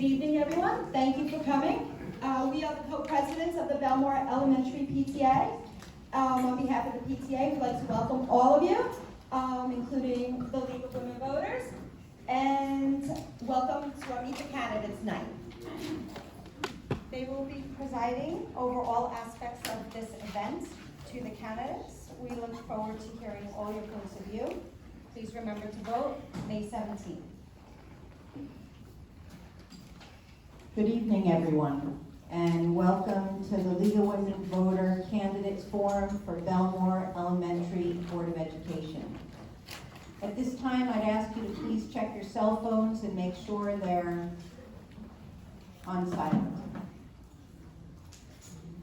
Good evening, everyone. Thank you for coming. We are the co-presidents of the Bellmore Elementary PTA. On behalf of the PTA, we'd like to welcome all of you, including the League of Women Voters, and welcome to our Meet the Candidates night. They will be presiding over all aspects of this event to the candidates. We look forward to hearing all your points of view. Please remember to vote May 17th. Good evening, everyone, and welcome to the League of Women Voter Candidates Forum for Bellmore Elementary Board of Education. At this time, I'd ask you to please check your cell phones and make sure they're on silent.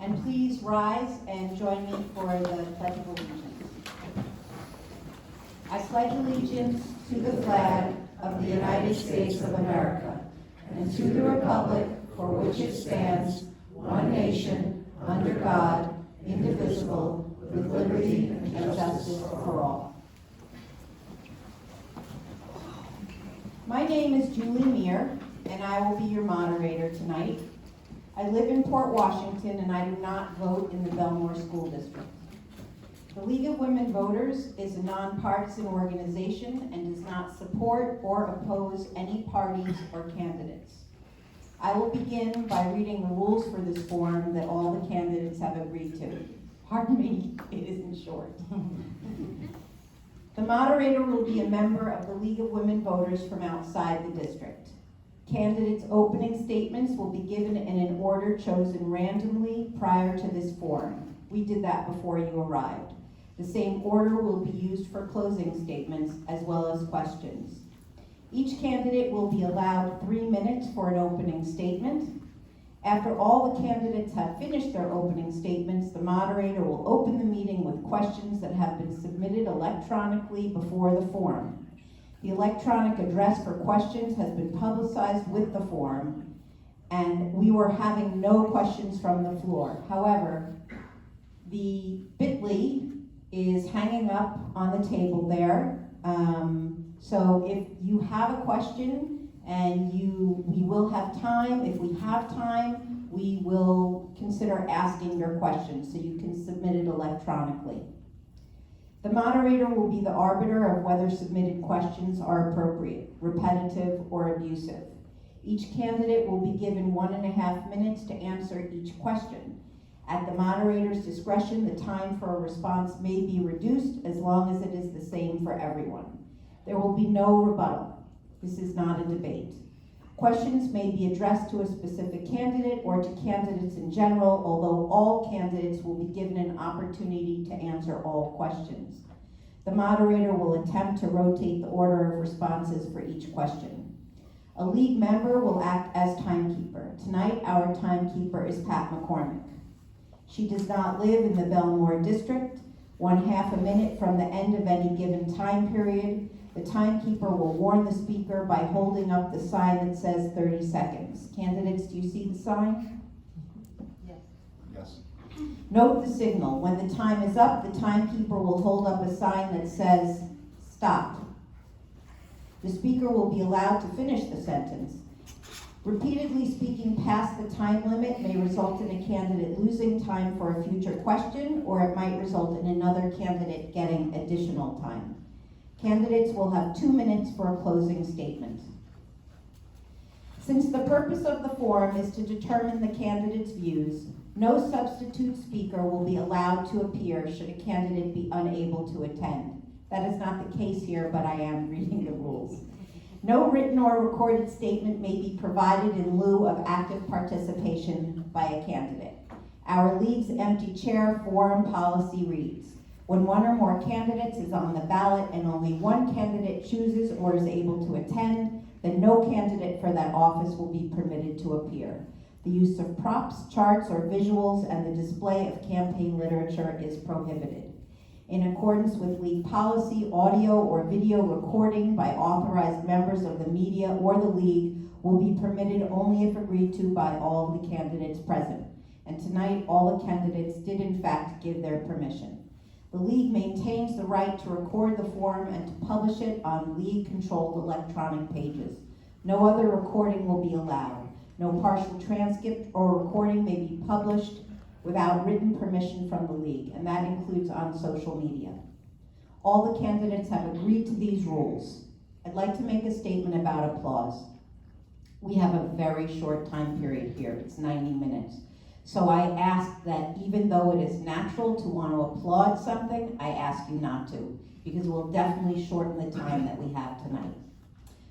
And please rise and join me for the Pledge of Allegiance. I pledge allegiance to the flag of the United States of America and to the republic for which it stands, one nation, under God, indivisible, with liberty and justice for all. My name is Julie Meir, and I will be your moderator tonight. I live in Port Washington, and I do not vote in the Bellmore School District. The League of Women Voters is a non-partisan organization and does not support or oppose any parties or candidates. I will begin by reading the rules for this forum that all the candidates have agreed to. Pardon me, it isn't short. The moderator will be a member of the League of Women Voters from outside the district. Candidates' opening statements will be given in an order chosen randomly prior to this forum. We did that before you arrived. The same order will be used for closing statements as well as questions. Each candidate will be allowed 3 minutes for an opening statement. After all the candidates have finished their opening statements, the moderator will open the meeting with questions that have been submitted electronically before the forum. The electronic address for questions has been publicized with the forum, and we were having no questions from the floor. However, the bit.ly is hanging up on the table there. So if you have a question and we will have time, if we have time, we will consider asking your questions, so you can submit it electronically. The moderator will be the arbiter of whether submitted questions are appropriate, repetitive, or abusive. Each candidate will be given 1.5 minutes to answer each question. At the moderator's discretion, the time for a response may be reduced as long as it is the same for everyone. There will be no rebuttal. This is not a debate. Questions may be addressed to a specific candidate or to candidates in general, although all candidates will be given an opportunity to answer all questions. The moderator will attempt to rotate the order of responses for each question. A league member will act as timekeeper. Tonight, our timekeeper is Pat McCormick. She does not live in the Bellmore district. 1/2 minute from the end of any given time period, the timekeeper will warn the speaker by holding up the sign that says 30 seconds. Candidates, do you see the sign? Yes. Yes. Note the signal. When the time is up, the timekeeper will hold up a sign that says stop. The speaker will be allowed to finish the sentence. Repeatedly speaking past the time limit may result in a candidate losing time for a future question, or it might result in another candidate getting additional time. Candidates will have 2 minutes for a closing statement. Since the purpose of the forum is to determine the candidate's views, no substitute speaker will be allowed to appear should a candidate be unable to attend. That is not the case here, but I am reading the rules. No written or recorded statement may be provided in lieu of active participation by a candidate. Our league's empty chair forum policy reads, when one or more candidates is on the ballot and only one candidate chooses or is able to attend, then no candidate for that office will be permitted to appear. The use of props, charts, or visuals and the display of campaign literature is prohibited. In accordance with league policy, audio or video recording by authorized members of the media or the league will be permitted only if agreed to by all of the candidates present. And tonight, all the candidates did in fact give their permission. The league maintains the right to record the forum and to publish it on league-controlled electronic pages. No other recording will be allowed. No partial transcript or recording may be published without written permission from the league, and that includes on social media. All the candidates have agreed to these rules. I'd like to make a statement about applause. We have a very short time period here, it's 90 minutes. So I ask that even though it is natural to want to applaud something, I ask you not to, because it will definitely shorten the time that we have tonight.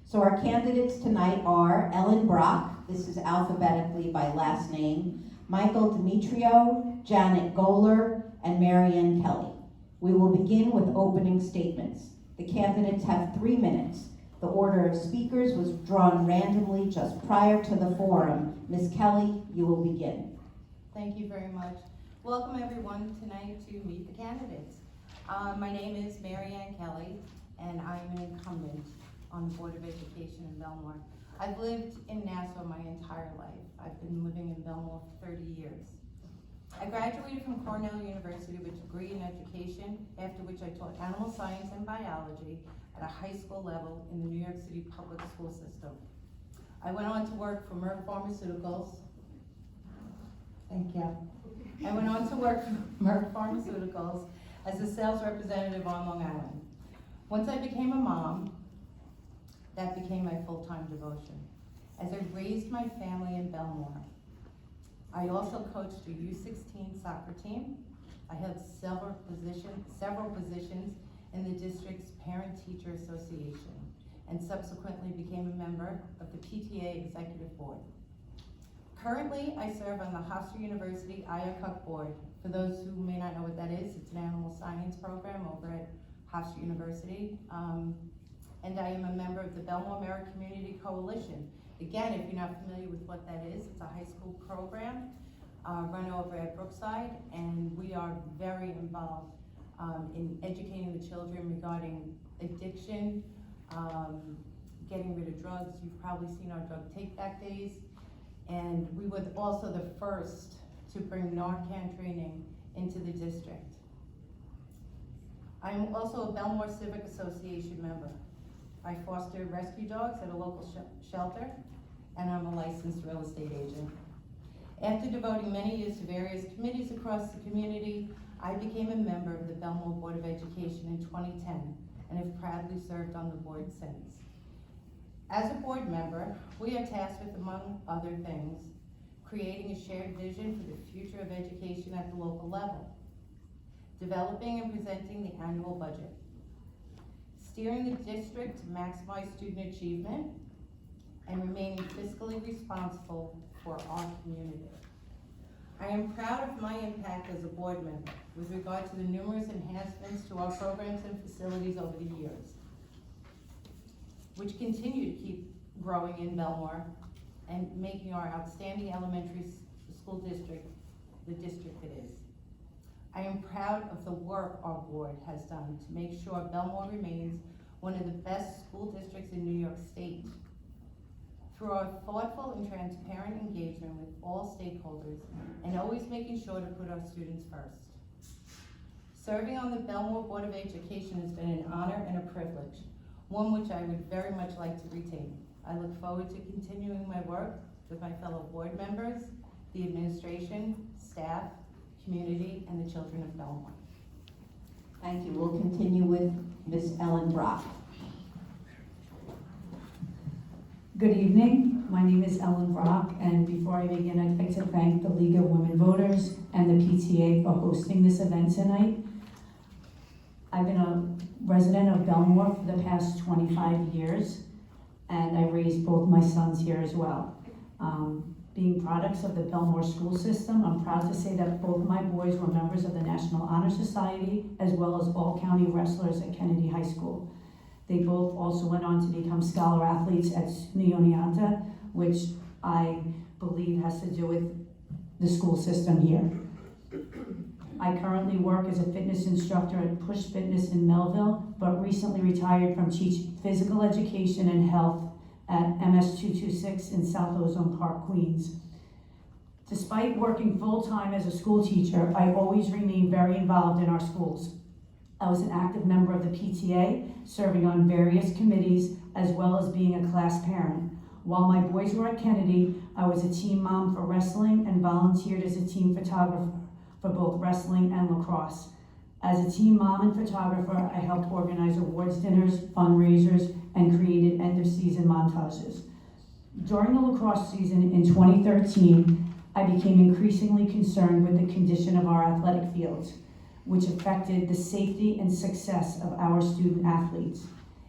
So our candidates tonight are Brach, this is alphabetically by last name, Michael Demetriou, Janet Goller, and Maryanne Kelly. We will begin with opening statements. The candidates have 3 minutes. The order of speakers was drawn randomly just prior to the forum. Ms. Kelly, you will begin. Thank you very much. Welcome everyone tonight to meet the candidates. My name is Maryanne Kelly, and I'm an incumbent on the Board of Education in Bellmore. I've lived in Nassau my entire life. I've been living in Bellmore for 30 years. I graduated from Cornell University with a degree in education, after which I taught animal science and biology at a high school level in the New York City public school system. I went on to work for Merck Pharmaceuticals. Thank you. I went on to work for Merck Pharmaceuticals as a sales representative on Long Island. Once I became a mom, that became my full-time devotion. As I raised my family in Bellmore, I also coached a U16 soccer team. I held several positions in the district's parent-teacher association, and subsequently became a member of the PTA executive board. Currently, I serve on the Hofstra University IACUC board. For those who may not know what that is, it's an animal science program over at Hofstra University. And I am a member of the Bellmore Merit Community Coalition. Again, if you're not familiar with what that is, it's a high school program run over at Brookside, and we are very involved in educating the children regarding addiction, getting rid of drugs. You've probably seen our drug take-back days. And we were also the first to bring Narcan training into the district. I'm also a Bellmore Civic Association member. I foster rescue dogs at a local shelter, and I'm a licensed real estate agent. After devoting many years to various committees across the community, I became a member of the Bellmore Board of Education in 2010, and have proudly served on the board since. As a board member, we are tasked with, among other things, creating a shared vision for the future of education at the local level, developing and presenting the annual budget, steering the district to maximize student achievement, and remaining fiscally responsible for our community. I am proud of my impact as a board member with regard to the numerous enhancements to our programs and facilities over the years, which continue to keep growing in Bellmore and making our outstanding elementary school district the district it is. I am proud of the work our board has done to make sure Bellmore remains one of the best school districts in New York State. Through our thoughtful and transparent engagement with all stakeholders, and always making sure to put our students first. Serving on the Bellmore Board of Education has been an honor and a privilege, one which I would very much like to retain. I look forward to continuing my work with my fellow board members, the administration, staff, community, and the children of Bellmore. Thank you. We'll continue with Ms. Brach. Good evening. My name is Brach, and before I begin, I'd like to thank the League of Women Voters and the PTA for hosting this event tonight. I've been a resident of Bellmore for the past 25 years, and I raised both my sons here as well. Being products of the Bellmore school system, I'm proud to say that both my boys were members of the National Honor Society, as well as all-county wrestlers at Kennedy High School. They both also went on to become scholar athletes at SUNY Oneonta, which I believe has to do with the school system here. I currently work as a fitness instructor at Push Fitness in Melville, but recently retired from teaching physical education and health at MS 226 in South Ozone Park, Queens. Despite working full-time as a school teacher, I always remained very involved in our schools. I was an active member of the PTA, serving on various committees, as well as being a class parent. While my boys were at Kennedy, I was a team mom for wrestling and volunteered as a team photographer for both wrestling and lacrosse. As a team mom and photographer, I helped organize awards dinners, fundraisers, and created end-of-season montages. During the lacrosse season in 2013, I became increasingly concerned with the condition of our athletic fields, which affected the safety and success of our student athletes.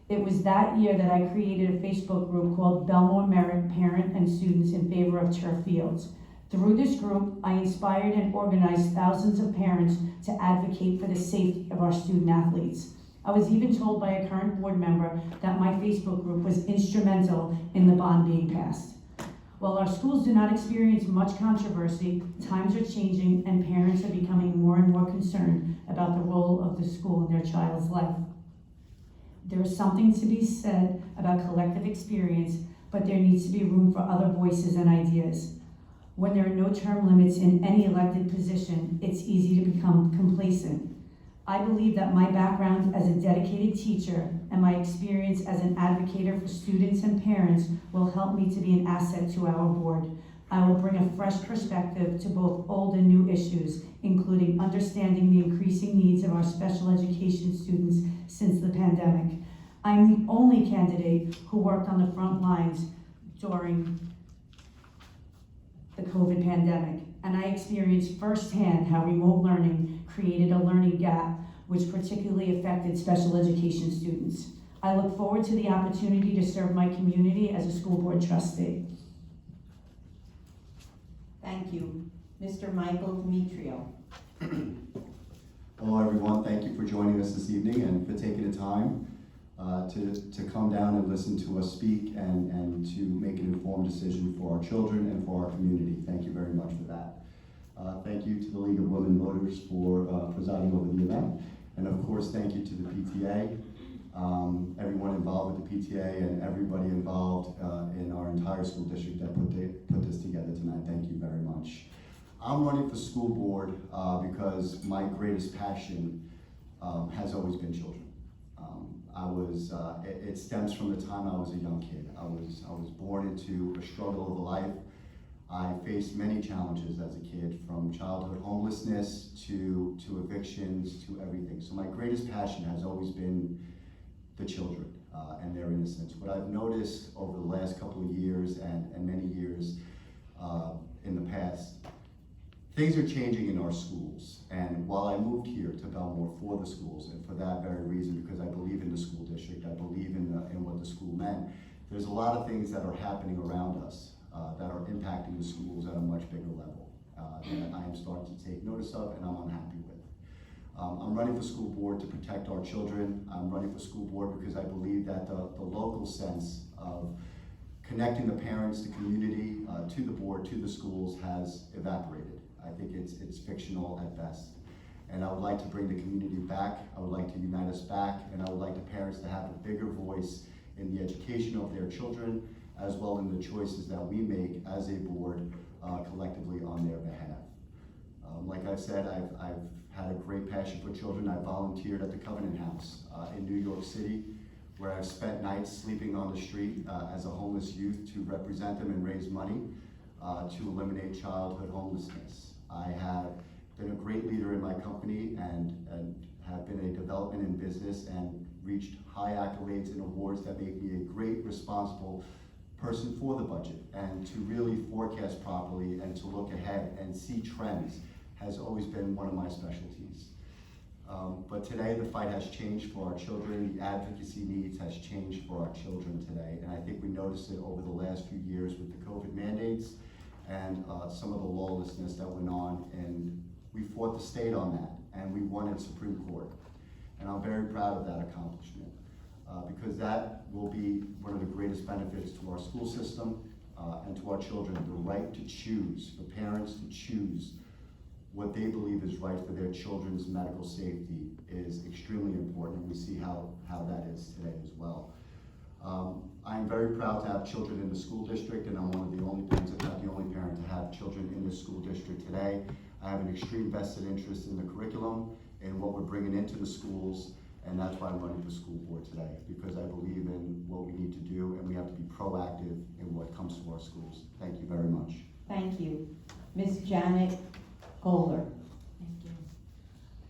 It was that year that I created a Facebook group called Bellmore Merit Parent and Students in Favor of Turf Fields. Through this group, I inspired and organized thousands of parents to advocate for the safety of our student athletes. I was even told by a current board member that my Facebook group was instrumental in the bond being passed. While our schools do not experience much controversy, times are changing and parents are becoming more and more concerned about the role of the school in their child's life. There is something to be said about collective experience, but there needs to be room for other voices and ideas. When there are no term limits in any elected position, it's easy to become complacent. I believe that my background as a dedicated teacher and my experience as an advocate for students and parents will help me to be an asset to our board. I will bring a fresh perspective to both old and new issues, including understanding the increasing needs of our special education students since the pandemic. I'm the only candidate who worked on the front lines during the COVID pandemic, and I experienced firsthand how remote learning created a learning gap which particularly affected special education students. I look forward to the opportunity to serve my community as a school board trustee. Thank you. Mr. Michael Demetriou. Hello everyone, thank you for joining us this evening and for taking the time to come down and listen to us speak and to make an informed decision for our children and for our community. Thank you very much for that. Thank you to the League of Women Voters for presiding over the event. And of course, thank you to the PTA, everyone involved with the PTA and everybody involved in our entire school district that put this together tonight. Thank you very much. I'm running for school board because my greatest passion has always been children. It stems from the time I was a young kid. I was born into a struggle of a life. I faced many challenges as a kid, from childhood homelessness to evictions to everything. So my greatest passion has always been the children and their innocence. What I've noticed over the last couple of years and many years in the past, things are changing in our schools. And while I moved here to Bellmore for the schools, and for that very reason, because I believe in the school district, I believe in what the school meant, there's a lot of things that are happening around us that are impacting the schools at a much bigger level that I am starting to take notice of and I'm unhappy with. I'm running for school board to protect our children. I'm running for school board because I believe that the local sense of connecting the parents, the community, to the board, to the schools has evaporated. I think it's fictional at best. And I would like to bring the community back. I would like to unite us back, and I would like the parents to have a bigger voice in the education of their children, as well in the choices that we make as a board collectively on their behalf. Like I've said, I've had a great passion for children. I volunteered at the Covenant House in New York City, where I've spent nights sleeping on the street as a homeless youth to represent them and raise money to eliminate childhood homelessness. I have been a great leader in my company and have been a development in business and reached high accolades and awards that make me a great, responsible person for the budget. And to really forecast properly and to look ahead and see trends has always been one of my specialties. But today the fight has changed for our children. The advocacy needs has changed for our children today. And I think we noticed it over the last few years with the COVID mandates and some of the lawlessness that went on. And we fought the state on that, and we won at Supreme Court. And I'm very proud of that accomplishment because that will be one of the greatest benefits to our school system and to our children. The right to choose, for parents to choose what they believe is right for their children's medical safety is extremely important, and we see how that is today as well. I'm very proud to have children in the school district, and I'm one of the only parents, if not the only parent, to have children in the school district today. I have an extreme vested interest in the curriculum and what we're bringing into the schools And that's why I'm running for school board today, because I believe in what we need to do, and we have to be proactive in what comes to our schools. Thank you very much. Thank you. Ms. Janet Goller. Thank you.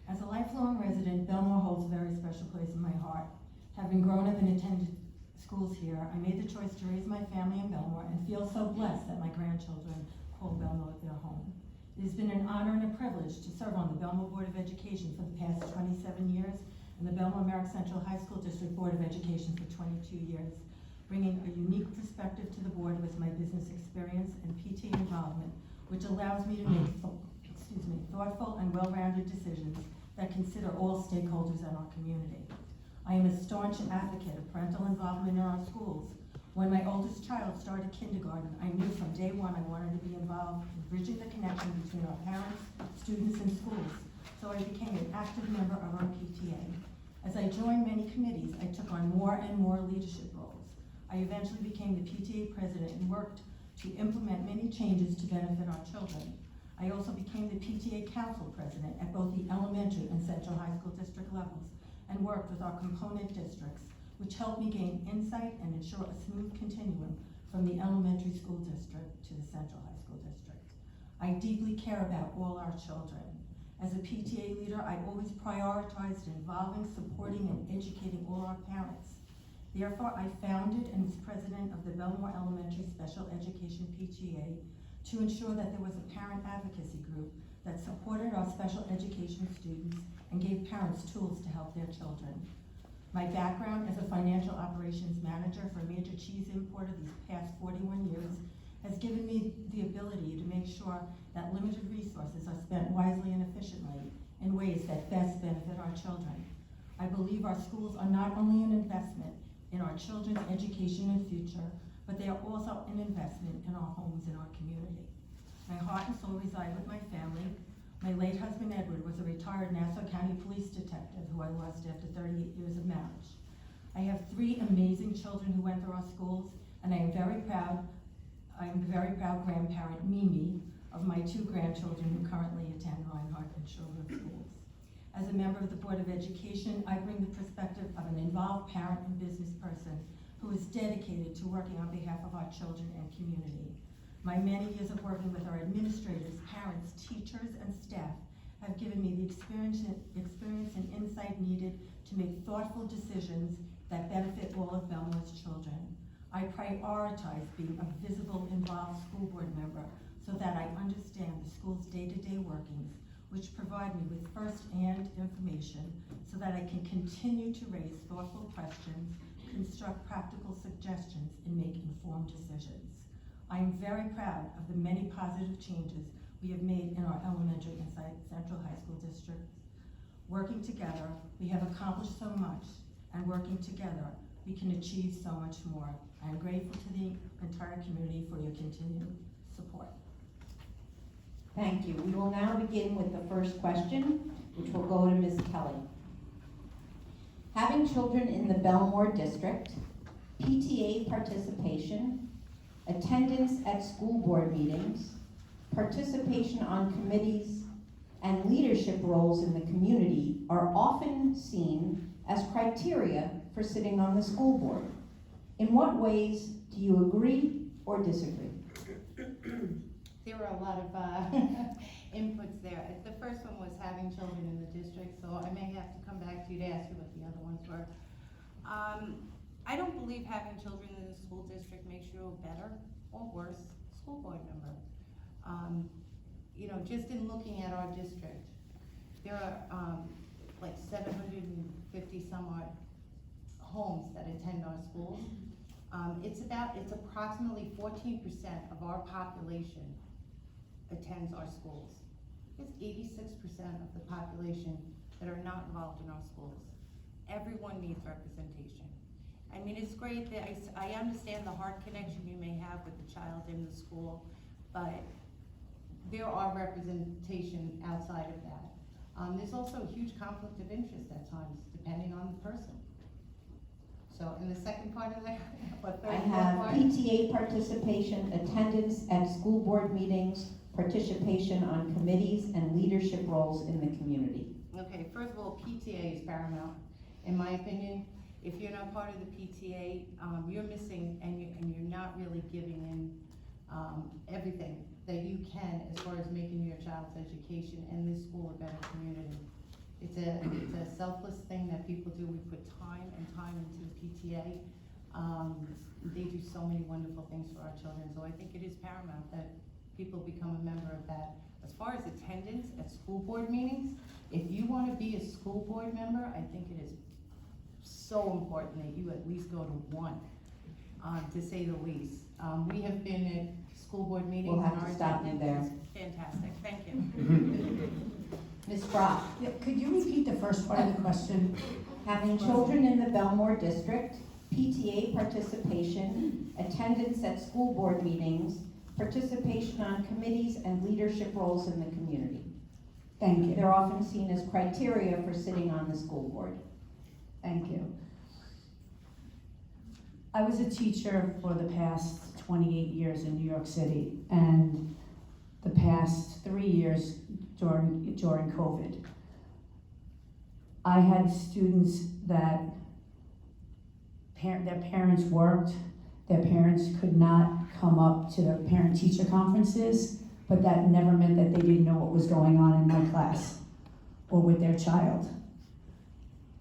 As a lifelong resident, Bellmore holds a very special place in my heart. Having grown up and attended schools here, I made the choice to raise my family in Bellmore and feel so blessed that my grandchildren call Bellmore their home. It has been an honor and a privilege to serve on the Bellmore Board of Education for the past 27 years and the Bellmore Merrick Central High School District Board of Education for 22 years. Bringing a unique perspective to the board was my business experience and PTA involvement, which allows me to make thoughtful and well-rounded decisions that consider all stakeholders in our community. I am a staunch advocate of parental involvement in our schools. When my oldest child started kindergarten, I knew from day one I wanted to be involved in bridging the connection between our parents, students, and schools, so I became an active member of our PTA. As I joined many committees, I took on more and more leadership roles. I eventually became the PTA president and worked to implement many changes to benefit our children. I also became the PTA council president at both the elementary and central high school district levels and worked with our component districts, which helped me gain insight and ensure a smooth continuum from the elementary school district to the central high school district. I deeply care about all our children. As a PTA leader, I always prioritized involving, supporting, and educating all our parents. Therefore, I founded and was president of the Bellmore Elementary Special Education PTA to ensure that there was a parent advocacy group that supported our special education students and gave parents tools to help their children. My background as a financial operations manager for a major cheese importer these past 41 years has given me the ability to make sure that limited resources are spent wisely and efficiently in ways that best benefit our children. I believe our schools are not only an investment in our children's education and future, but they are also an investment in our homes and our community. My heart and soul reside with my family. My late husband Edward was a retired Nassau County police detective who I lost after 38 years of marriage. I have 3 amazing children who went through our schools, and I am very proud grandparent, Mimi, of my 2 grandchildren who currently attend Reinhardt and Sherwood schools. As a member of the Board of Education, I bring the perspective of an involved parent and business person who is dedicated to working on behalf of our children and community. My many years of working with our administrators, parents, teachers, and staff have given me the experience and insight needed to make thoughtful decisions that benefit all of Bellmore's children. I prioritize being a visible, involved school board member so that I understand the school's day-to-day workings, which provide me with first-hand information so that I can continue to raise thoughtful questions, construct practical suggestions, and make informed decisions. I am very proud of the many positive changes we have made in our elementary and central high school districts. Working together, we have accomplished so much, and working together, we can achieve so much more. I am grateful to the entire community for your continued support. Thank you. We will now begin with the first question, which will go to Ms. Kelly. Having children in the Bellmore district, PTA participation, attendance at school board meetings, participation on committees, and leadership roles in the community are often seen as criteria for sitting on the school board. In what ways do you agree or disagree? There were a lot of inputs there. The first one was having children in the district, so I may have to come back to you to ask you what the other ones were. I don't believe having children in the school district makes you a better or worse school board member. You know, just in looking at our district, there are like 750 some odd homes that attend our schools. It's approximately 14% of our population attends our schools. There's 86% of the population that are not involved in our schools. Everyone needs representation. I mean, it's great that I understand the heart connection you may have with the child in the school, but there are representation outside of that. There's also a huge conflict of interest at times, depending on the person. So, in the second part of that, what third I have part? PTA participation, attendance at school board meetings, participation on committees, and leadership roles in the community. Okay, first of all, PTA is paramount in my opinion. If you're not part of the PTA, you're missing, and you're not really giving in everything that you can as far as making your child's education and this school a better community. It's a selfless thing that people do. We put time and time into the PTA. They do so many wonderful things for our children, so I think it is paramount that people become a member of that. As far as attendance at school board meetings, if you want to be a school board member, I think it is so important that you at least go to one, to say the least. We have been at school board meetings. We'll have and to our stop you attendance there. is fantastic. Thank you. Ms. Brach, Yeah, could you repeat the first part of the question? having children in the Bellmore district, PTA participation, attendance at school board meetings, participation on committees and leadership roles in the community. Thank you. They're often seen as criteria for sitting on the school board. Thank you. I was a teacher for the past 28 years in New York City, and the past 3 years during COVID. I had students that their parents worked, their parents could not come up to the parent-teacher conferences, but that never meant that they didn't know what was going on in my class or with their child.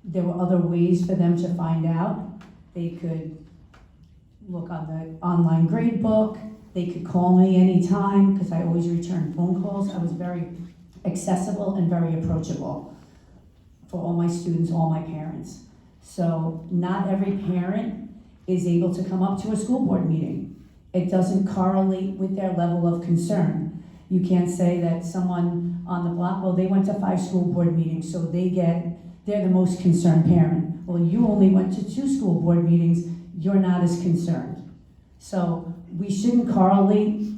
There were other ways for them to find out. They could look on the online grade book. They could call me anytime because I always returned phone calls. I was very accessible and very approachable for all my students, all my parents. So not every parent is able to come up to a school board meeting. It doesn't correlate with their level of concern. You can't say that someone on the block, well, they went to 5 school board meetings, so they're the most concerned parent. Well, you only went to 2 school board meetings, you're not as concerned. So we shouldn't correlate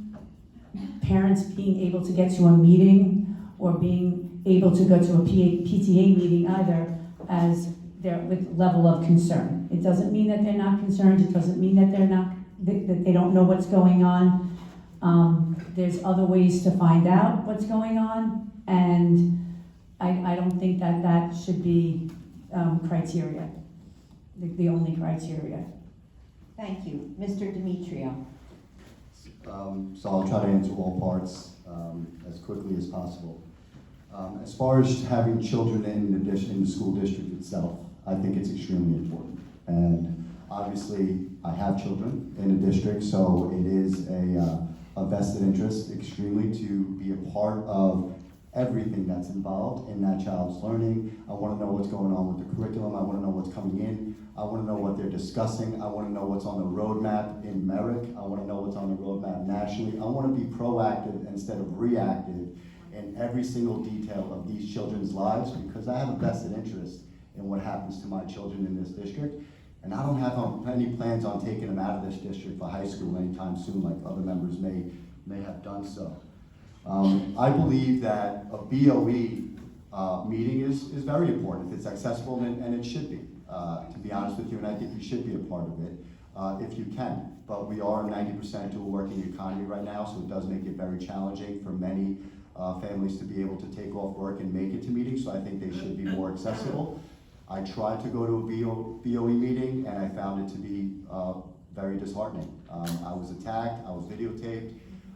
parents being able to get to a meeting or being able to go to a PTA meeting either as their with level of concern. It doesn't mean that they're not concerned, it doesn't mean that that they don't know what's going on. There's other ways to find out what's going on, and I don't think that should be criteria, the only criteria. Thank you. Mr. Demetriou. So I'll try to answer all parts as quickly as possible. As far as having children in the school district itself, I think it's extremely important. And obviously, I have children in the district, so it is a vested interest extremely to be a part of everything that's involved in that child's learning. I want to know what's going on with the curriculum. I want to know what's coming in. I want to know what they're discussing. I want to know what's on the roadmap in Merrick. I want to know what's on the roadmap nationally. I want to be proactive instead of reactive in every single detail of these children's lives, because I have a vested interest in what happens to my children in this district. And I don't have any plans on taking them out of this district for high school anytime soon, like other members may have done so. I believe that a BOE meeting is very important. If it's accessible, and it should be, to be honest with you, and I think you should be a part of it if you can. But we are 90% to a working economy right now, so it does make it very challenging for many families to be able to take off work and make it to meetings, so I think they should be more accessible. I tried to go to a BOE meeting, and I found it to be very disheartening. I was attacked, I was videotaped.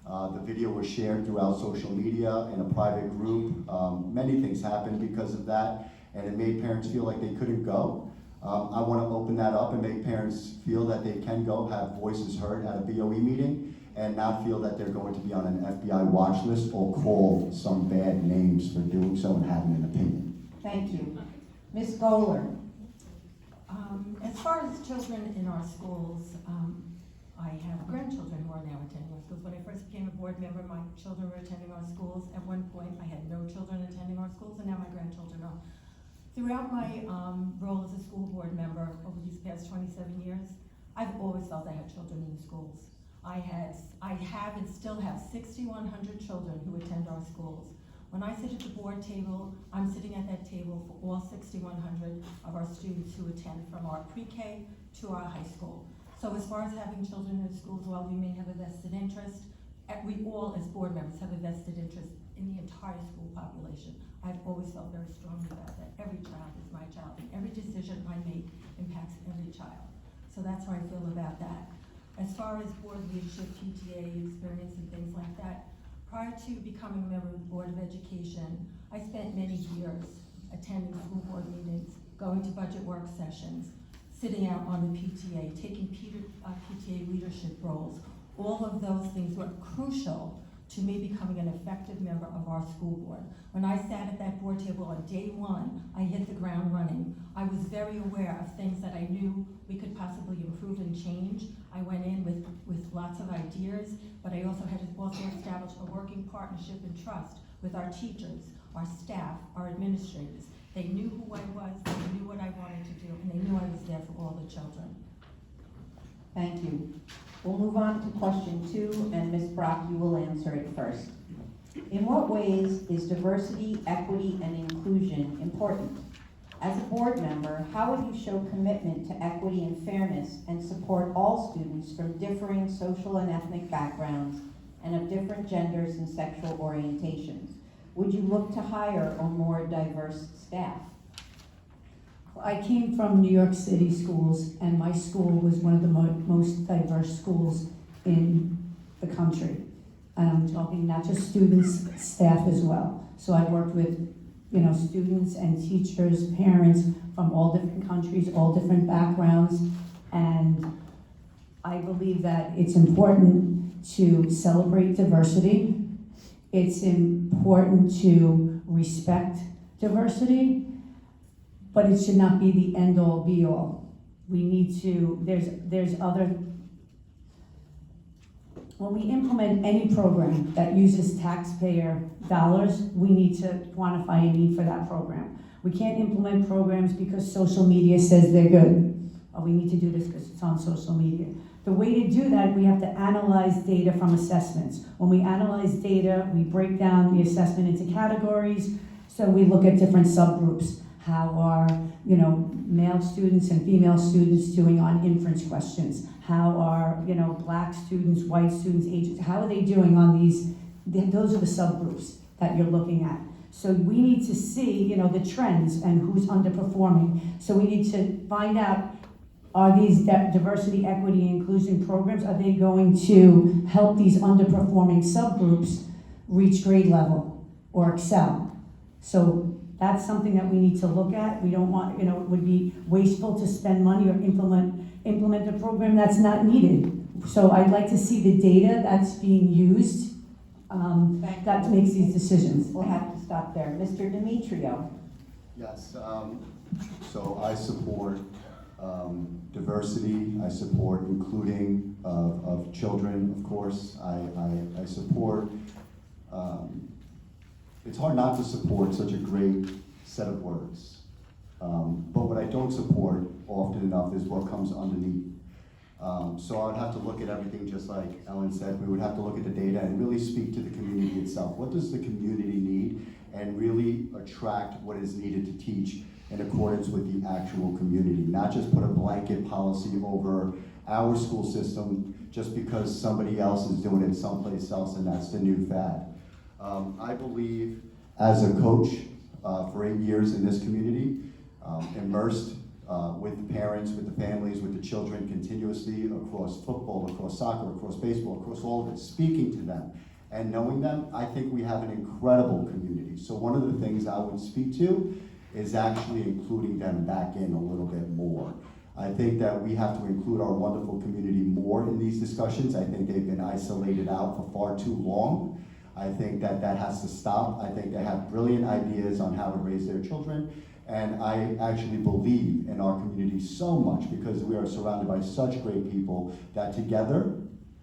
The video was shared throughout social media in a private group. Many things happened because of that, and it made parents feel like they couldn't go. I want to open that up and make parents feel that they can go, have voices heard at a BOE meeting, and not feel that they're going to be on an FBI watch list or called some bad names for doing so and having an opinion. Thank you. Ms. Goller. As far as children in our schools, I have grandchildren who are now attending our schools. When I first became a board member, my children were attending our schools. At one point, I had no children attending our schools, and now my grandchildren are. Throughout my role as a school board member over these past 27 years, I've always felt I had children in the schools. I have and still have 6,100 children who attend our schools. When I sit at the board table, I'm sitting at that table for all 6,100 of our students who attend from our pre-K to our high school. So as far as having children in the schools, while we may have a vested interest, we all as board members have a vested interest in the entire school population. I've always felt very strongly about that. every child is my child, and every decision I make impacts every child. So that's how I feel about that. As far as board leadership, PTA experience and things like that, prior to becoming a member of the Board of Education, I spent many years attending school board meetings, going to budget work sessions, sitting out on the PTA, taking PTA leadership roles. All of those things were crucial to me becoming an effective member of our school board. When I sat at that board table on day one, I hit the ground running. I was very aware of things that I knew we could possibly improve and change. I went in with lots of ideas, but I also had to establish a working partnership and trust with our teachers, our staff, our administrators. They knew who I was, they knew what I wanted to do, and they knew I was there for all the children. Thank you. We'll move on to question 2, and Ms. Brach, you will answer it first. In what ways is diversity, equity, and inclusion important? As a board member, how would you show commitment to equity and fairness and support all students from differing social and ethnic backgrounds and of different genders and sexual orientations? Would you look to hire a more diverse staff? I came from New York City schools, and my school was one of the most diverse schools in the country. And I'm talking not just students, staff as well. So I worked with, students and teachers, parents from all different countries, all different backgrounds. And I believe that it's important to celebrate diversity. It's important to respect diversity. But it should not be the end-all, be-all. We need to, there's other, when we implement any program that uses taxpayer dollars, we need to quantify a need for that program. We can't implement programs because social media says they're good. Or we need to do this because it's on social media. The way to do that, we have to analyze data from assessments. When we analyze data, we break down the assessment into categories, so we look at different subgroups. How are, male students and female students doing on inference questions? How are, black students, white students, Asians, how are they doing on these? Those are the subgroups that you're looking at. So we need to see, the trends and who's underperforming. So we need to find out, are these diversity, equity, and inclusion programs, are they going to help these underperforming subgroups reach grade level or excel? So that's something that we need to look at. We don't want, it would be wasteful to spend money or implement a program that's not needed. So I'd like to see the data that's being used that makes these decisions. We'll have to stop there. Mr. Demetriou. Yes, so I support diversity, I support including of children, of course. I support, it's hard not to support such a great set of words. But what I don't support often enough is what comes underneath. So I would have to look at everything just like Ellen said. We would have to look at the data and really speak to the community itself. What does the community need? And really attract what is needed to teach in accordance with the actual community. Not just put a blanket policy over our school system just because somebody else is doing it someplace else and that's the new fad. I believe as a coach for 8 years in this community, immersed with the parents, with the families, with the children continuously across football, across soccer, across baseball, across all of it, speaking to them and knowing them, I think we have an incredible community. So one of the things I would speak to is actually including them back in a little bit more. I think that we have to include our wonderful community more in these discussions. I think they've been isolated out for far too long. I think that has to stop. I think they have brilliant ideas on how to raise their children. And I actually believe in our community so much because we are surrounded by such great people that together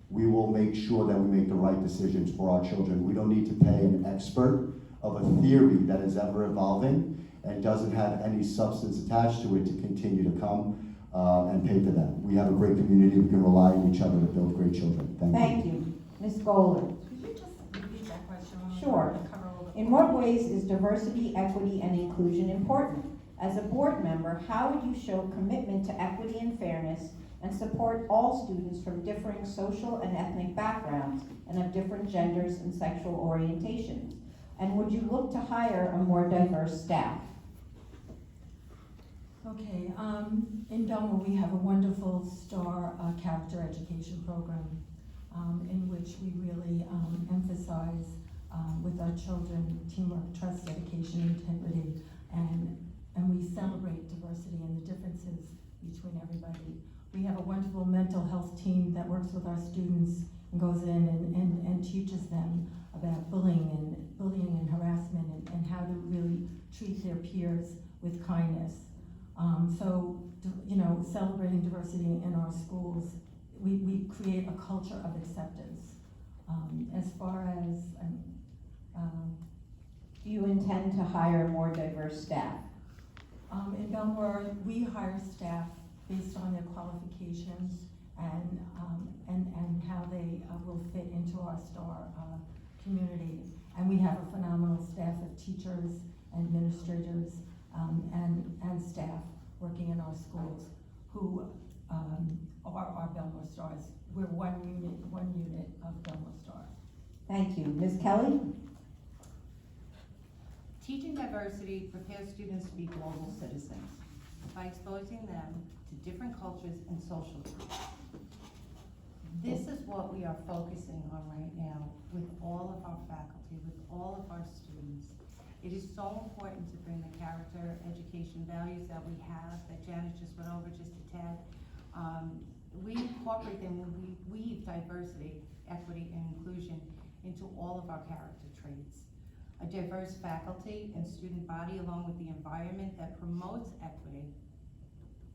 we will make sure that we make the right decisions for our children. We don't need to pay an expert of a theory that is ever evolving and doesn't have any substance attached to it to continue to come and pay for them. We have a great community. We can rely on each other to build great children. Thank you. Thank you. Ms. Goller. Could you just repeat that question? Sure. In what ways is diversity, equity, and inclusion important? As a board member, how would you show commitment to equity and fairness and support all students from differing social and ethnic backgrounds and of different genders and sexual orientations? And would you look to hire a more diverse staff? Okay, in Bellmore, we have a wonderful STAR character education program in which we really emphasize with our children teamwork, trust, dedication, integrity, and we celebrate diversity and the differences between everybody. We have a wonderful mental health team that works with our students and goes in and teaches them about bullying and harassment and how to really treat their peers with kindness. So, you know, celebrating diversity in our schools, we create a culture of acceptance. As far as, Do you intend to hire more diverse staff? in Bellmore, we hire staff based on their qualifications and how they will fit into our STAR community. And we have a phenomenal staff of teachers, administrators, and staff working in our schools who are our Bellmore Stars. We're one unit of Bellmore Stars. Thank you. Ms. Kelly? Teaching diversity prepares students to be global citizens by exposing them to different cultures and social groups. This is what we are focusing on right now with all of our faculty, with all of our students. It is so important to bring the character, education, values that we have, that Janet just went over just a tad. We incorporate them when we weave diversity, equity, and inclusion into all of our character traits. A diverse faculty and student body, along with the environment that promotes equity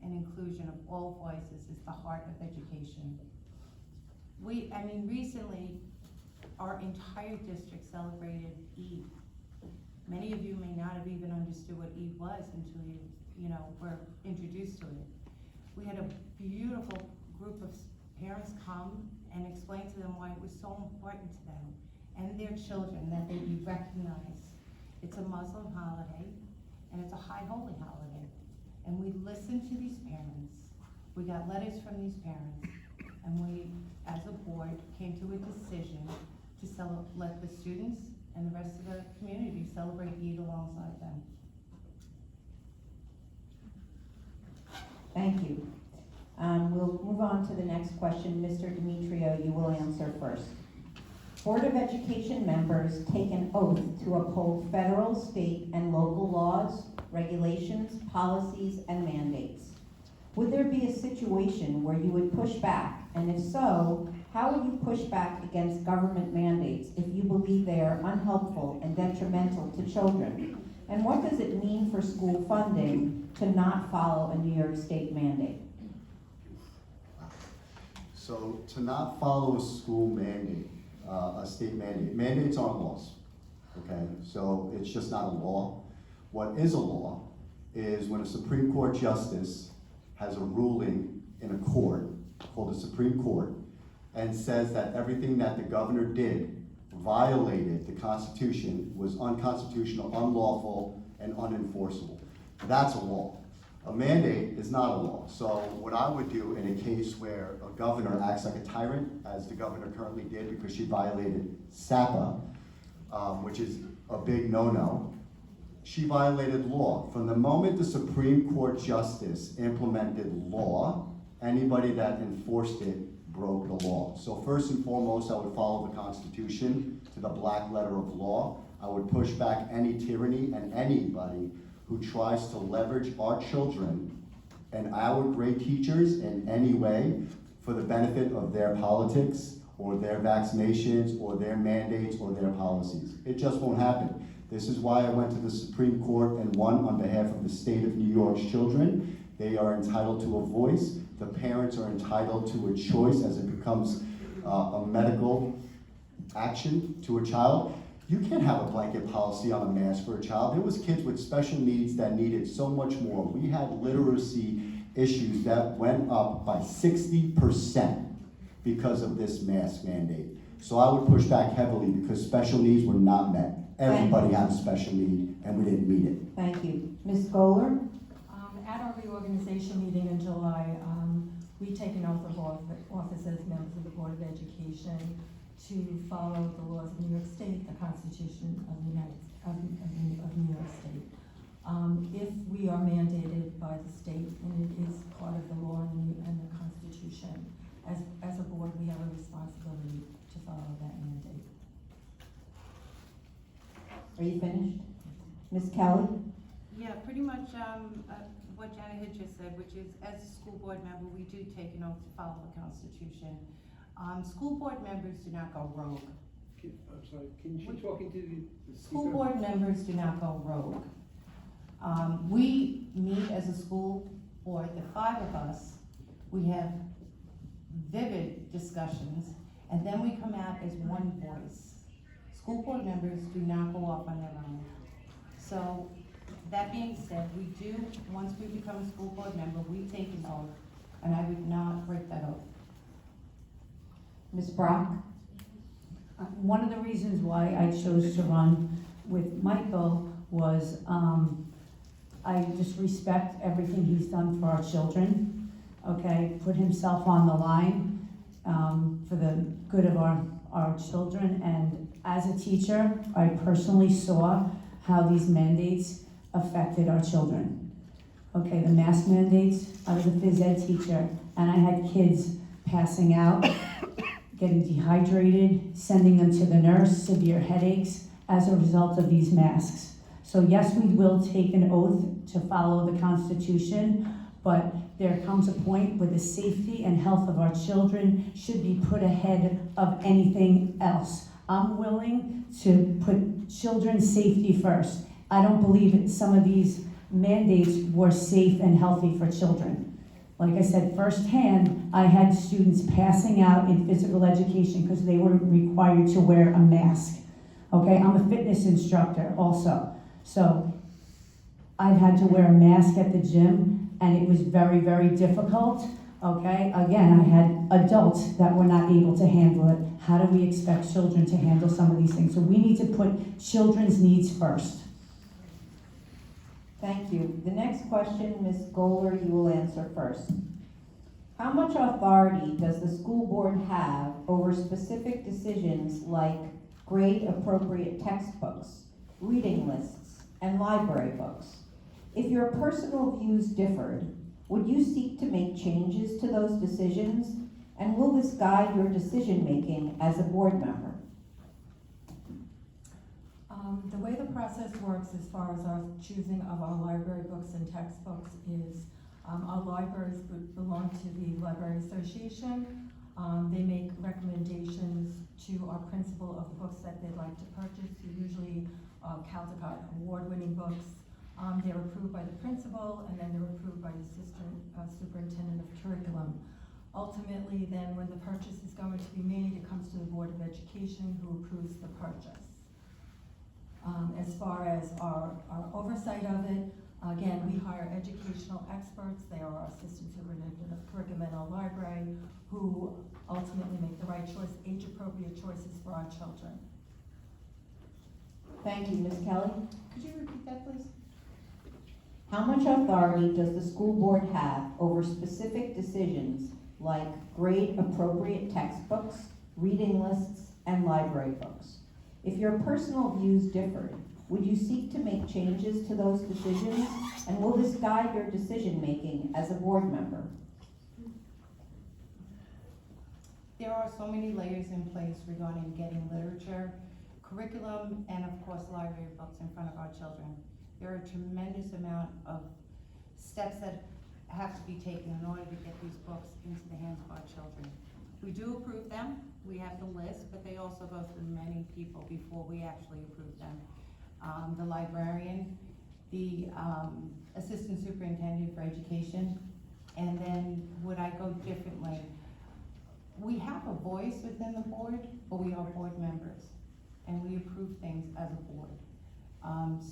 and inclusion of all voices, is the heart of education. Recently, our entire district celebrated Eid. Many of you may not have even understood what Eid was until you were introduced to it. We had a beautiful group of parents come and explain to them why it was so important to them and their children that they be recognized. It's a Muslim holiday and it's a high holy holiday. And we listened to these parents. We got letters from these parents, and we, as a board, came to a decision to let the students and the rest of the community celebrate Eid alongside them. Thank you. We'll move on to the next question. Mr. Demetriou, you will answer first. Board of Education members take an oath to uphold federal, state, and local laws, regulations, policies, and mandates. Would there be a situation where you would push back? And if so, how would you push back against government mandates if you believe they are unhelpful and detrimental to children? And what does it mean for school funding to not follow a New York State mandate? So to not follow a school mandate, a state mandate, mandates aren't laws, okay? So it's just not a law. What is a law is when a Supreme Court justice has a ruling in a court called the Supreme Court and says that everything that the governor did violated the Constitution, was unconstitutional, unlawful, and unenforceable. That's a law. A mandate is not a law. So what I would do in a case where a governor acts like a tyrant, as the governor currently did because she violated SAPA, which is a big no-no, she violated law. From the moment the Supreme Court justice implemented law, anybody that enforced it broke the law. So first and foremost, I would follow the Constitution to the black letter of law. I would push back any tyranny and anybody who tries to leverage our children and our great teachers in any way for the benefit of their politics or their vaccinations or their mandates or their policies. It just won't happen. This is why I went to the Supreme Court and won on behalf of the state of New York's children. They are entitled to a voice. The parents are entitled to a choice as it becomes a medical action to a child. You can't have a blanket policy on a mask for a child. There was kids with special needs that needed so much more. We had literacy issues that went up by 60% because of this mask mandate. So I would push back heavily because special needs were not met. Everybody had a special need and we didn't meet it. Thank you. Ms. Goller? At our reorganization meeting in July, we take an oath of office as members of the Board of Education to follow the laws of New York State, the Constitution of New York State. if we are mandated by the state, and it is part of the law and the Constitution, as a board, we have a responsibility to follow that mandate. Are you finished? Ms. Kelly? Yeah, pretty much what Janet had just said, which is, as a school board member, we do take an oath to follow the Constitution. School board members do not go rogue. I'm sorry, can you talk into the speaker? School board members do not go rogue. We meet as a school board, the 5 of us, we have vivid discussions, and then we come out as one voice. School board members do not go off on their own. So, that being said, we do, once we become a school board member, we take an oath, and I would not break that oath. Ms. Brach? One of the reasons why I chose to run with Michael was I just respect everything he's done for our children, okay? Put himself on the line for the good of our children. And as a teacher, I personally saw how these mandates affected our children. Okay, the mask mandates, I was a phys ed teacher, and I had kids passing out, getting dehydrated, sending them to the nurse, severe headaches as a result of these masks. So yes, we will take an oath to follow the Constitution, but there comes a point where the safety and health of our children should be put ahead of anything else. I'm willing to put children's safety first. I don't believe that some of these mandates were safe and healthy for children. Like I said, firsthand, I had students passing out in physical education because they were required to wear a mask. Okay, I'm a fitness instructor also. So I've had to wear a mask at the gym, and it was very, very difficult. Okay, again, I had adults that were not able to handle it. How do we expect children to handle some of these things? So we need to put children's needs first. Thank you. The next question, Ms. Goller, you will answer first. How much authority does the school board have over specific decisions like grade-appropriate textbooks, reading lists, and library books? If your personal views differed, would you seek to make changes to those decisions? And will this guide your decision-making as a board member? The way the process works as far as our choosing of our library books and textbooks is our libraries belong to the Library Association. They make recommendations to our principal of the books that they'd like to purchase. They're usually Caldecott award-winning books. They're approved by the principal, and then they're approved by the assistant superintendent of curriculum. Ultimately, then, when the purchase is going to be made, it comes to the Board of Education, who approves the purchase. As far as our oversight of it, again, we hire educational experts. They are our assistant superintendent of curriculum and our library, who ultimately make the right choice, age-appropriate choices for our children. Thank you, Ms. Kelly. Could you repeat that, please? How much authority does the school board have over specific decisions like grade-appropriate textbooks, reading lists, and library books? If your personal views differed, would you seek to make changes to those decisions? And will this guide your decision-making as a board member? There are so many layers in place regarding getting literature, curriculum, and of course library books in front of our children. There are a tremendous amount of steps that have to be taken in order to get these books into the hands of our children. We do approve them, we have the list, but they also go through many people before we actually approve them. The librarian, the assistant superintendent for education, and then would I go differently? We have a voice within the board, but we are board members, and we approve things as a board.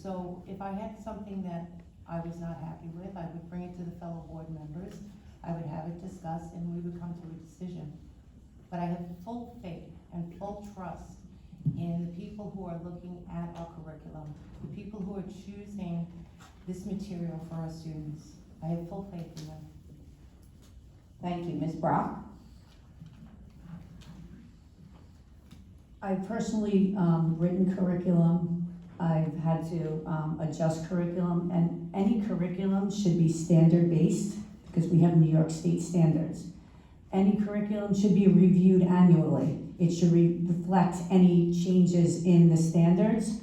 So if I had something that I was not happy with, I would bring it to the fellow board members, I would have it discussed, and we would come to a decision. But I have full faith and full trust in the people who are looking at our curriculum, the people who are choosing this material for our students. I have full faith in them. Thank you. Ms. Brach? I've personally written curriculum I've had to adjust curriculum, and any curriculum should be standard-based because we have New York State standards. Any curriculum should be reviewed annually. It should reflect any changes in the standards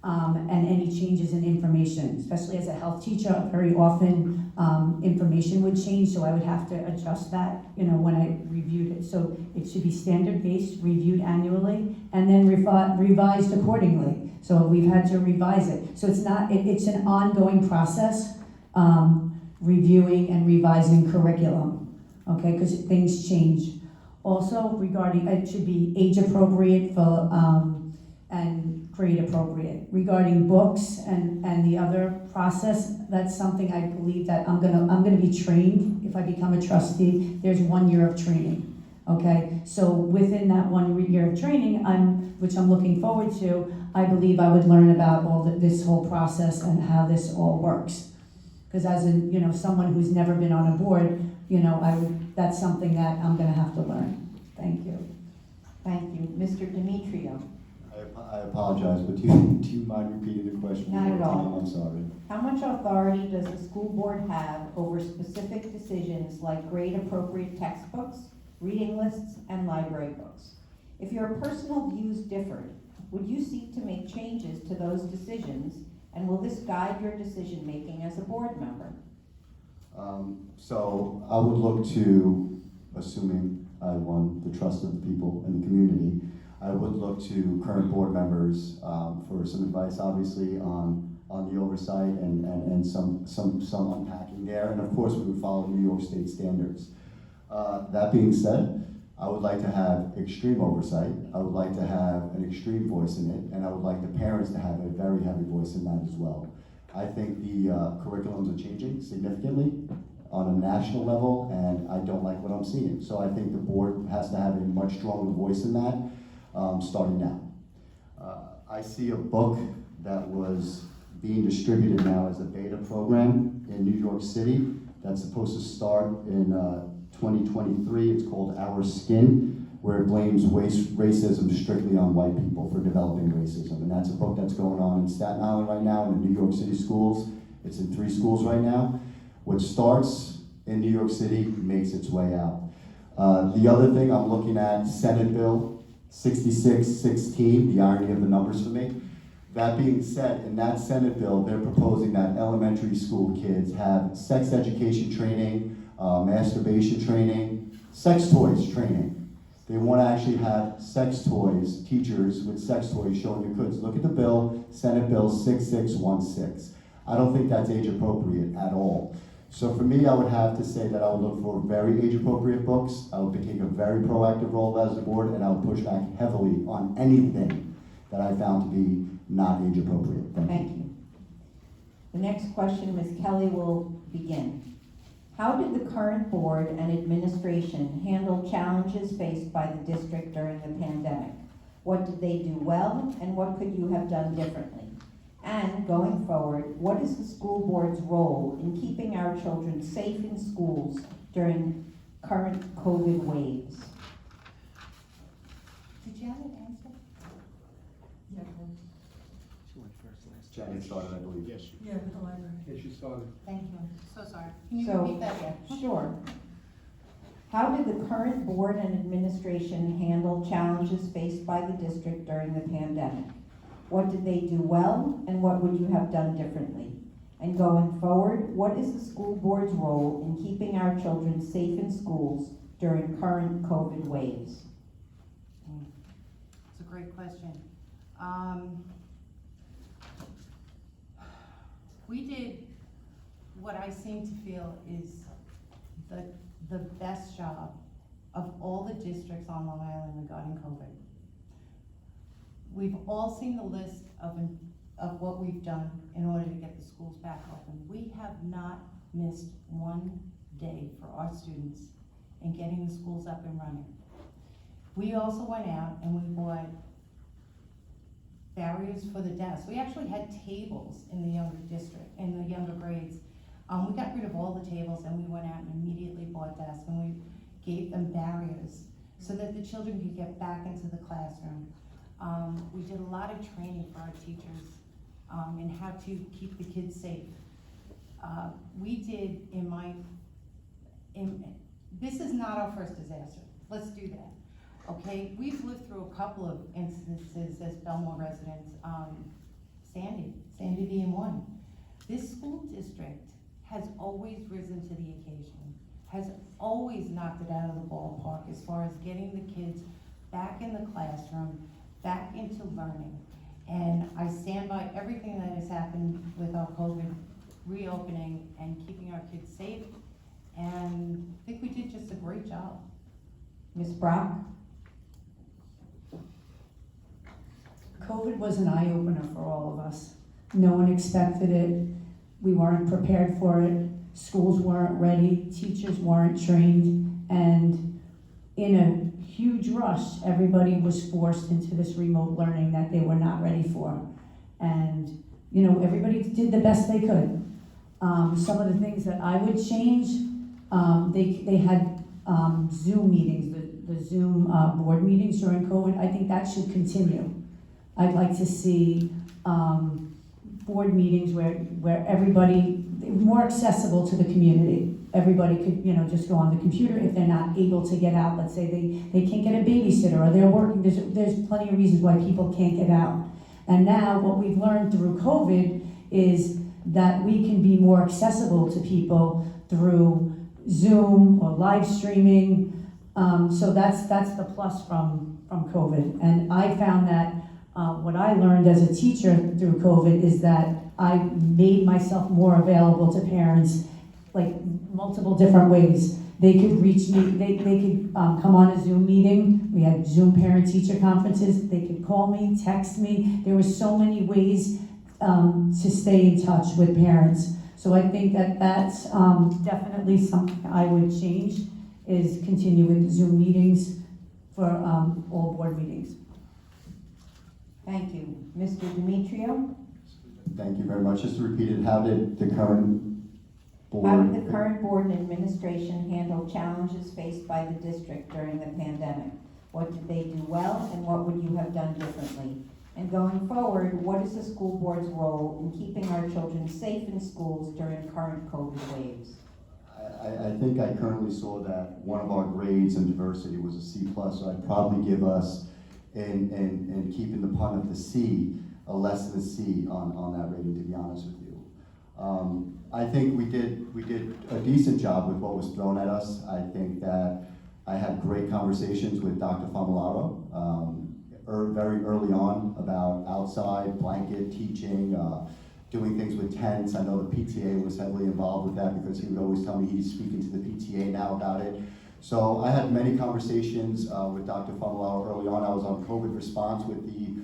and any changes in information. Especially as a health teacher, very often information would change, so I would have to adjust that, when I reviewed it. So it should be standard-based, reviewed annually, and then revised accordingly. So we've had to revise it. So it's an ongoing process, reviewing and revising curriculum, okay, because things change. Also regarding, it should be age appropriate and grade appropriate. Regarding books and the other process, that's something I believe that I'm gonna be trained. If I become a trustee, there's 1 year of training, okay? So within that 1 year of training, which I'm looking forward to, I believe I would learn about this whole process and how this all works. Because as someone who's never been on a board, that's something that I'm gonna have to learn. Thank you. Thank you. Mr. Demetriou, I apologize, but do you mind repeating the question? Not at all. I'm sorry. how much authority does the school board have over specific decisions like grade-appropriate textbooks, reading lists, and library books? If your personal views differed, would you seek to make changes to those decisions, and will this guide your decision-making as a board member? So I would look to, assuming I won the trust of the people in the community, I would look to current board members for some advice, obviously, on the oversight and some unpacking there. And of course, we would follow New York State standards. That being said, I would like to have extreme oversight. I would like to have an extreme voice in it, and I would like the parents to have a very heavy voice in that as well. I think the curriculums are changing significantly on a national level, and I don't like what I'm seeing. So I think the board has to have a much stronger voice in that, starting now. I see a book that was being distributed now as a beta program in New York City that's supposed to start in 2023. It's called Our Skin, where it blames racism strictly on white people for developing racism. And that's a book that's going on in Staten Island right now in the New York City schools. It's in 3 schools right now. What starts in New York City makes its way out. The other thing I'm looking at, Senate Bill 6616, the irony of the numbers for me. That being said, in that Senate bill, they're proposing that elementary school kids have sex education training, masturbation training, sex toys training. They want to actually have sex toys, teachers with sex toys showing your kids. Look at the bill, Senate Bill 6616. I don't think that's age appropriate at all. So for me, I would have to say that I would look for very age appropriate books. I would take a very proactive role as a board, and I would push back heavily on anything that I found to be not age appropriate. Thank you. The next question, Ms. Kelly will begin. How did the current board and administration handle challenges faced by the district during the pandemic? What did they do well, and what could you have done differently? And going forward, what is the school board's role in keeping our children safe in schools during current COVID waves? Did Janet answer? Yeah, She went first last. Janet started, I believe. Yes. yeah, with the library. Yeah, she started. Thank you. So sorry. Can you So- repeat that again? Sure. How did the current board and administration handle challenges faced by the district during the pandemic? What did they do well, and what would you have done differently? And going forward, what is the school board's role in keeping our children safe in schools during current COVID waves? It's a great question. We did what I seem to feel is the best job of all the districts on Long Island regarding COVID. We've all seen the list of what we've done in order to get the schools back open. We have not missed one day for our students in getting the schools up and running. We also went out and we bought barriers for the desks. We actually had tables in the younger district, in the younger grades. We got rid of all the tables and we went out and immediately bought desks, and we gave them barriers so that the children could get back into the classroom. We did a lot of training for our teachers and how to keep the kids safe. We did this is not our first disaster. Let's do that. Okay, we've lived through a couple of instances as Bellmore residents. Sandy being one. This school district has always risen to the occasion, has always knocked it out of the ballpark as far as getting the kids back in the classroom, back into learning. And I stand by everything that has happened with our COVID reopening and keeping our kids safe. And I think we did just a great job. Ms. Brach? COVID was an eye-opener for all of us. No one expected it. We weren't prepared for it. Schools weren't ready. Teachers weren't trained. And in a huge rush, everybody was forced into this remote learning that they were not ready for. And, you know, everybody did the best they could. Some of the things that I would change, they had Zoom meetings, the Zoom board meetings during COVID. I think that should continue. I'd like to see board meetings where everybody, more accessible to the community. Everybody could, you know, just go on the computer if they're not able to get out. Let's say they can't get a babysitter or they're working. There's plenty of reasons why people can't get out. And now what we've learned through COVID is that we can be more accessible to people through Zoom or live streaming. So that's the plus from COVID. And I found that what I learned as a teacher through COVID is that I made myself more available to parents, like multiple different ways. They could reach me, they could come on a Zoom meeting. We had Zoom parent-teacher conferences. They could call me, text me. There were so many ways to stay in touch with parents. So I think that that's definitely something I would change, is continue with the Zoom meetings for all board meetings. Thank you. Mr. Demetriou? Thank you very much. Just to repeat it, how did the current board... How did the current board and administration handle challenges faced by the district during the pandemic? What did they do well, and what would you have done differently? And going forward, what is the school board's role in keeping our children safe in schools during current COVID waves? I think I currently saw that one of our grades in diversity was a C+, so I'd probably give us, and keeping the pun of the C, a less than a C on that rating, to be honest with you. I think we did a decent job with what was thrown at us. I think that I had great conversations with Dr. Famolaro very early on about outside blanket teaching, doing things with tents. I know the PTA was heavily involved with that because he would always tell me he's speaking to the PTA now about it. So I had many conversations with Dr. Famolaro early on. I was on COVID response with the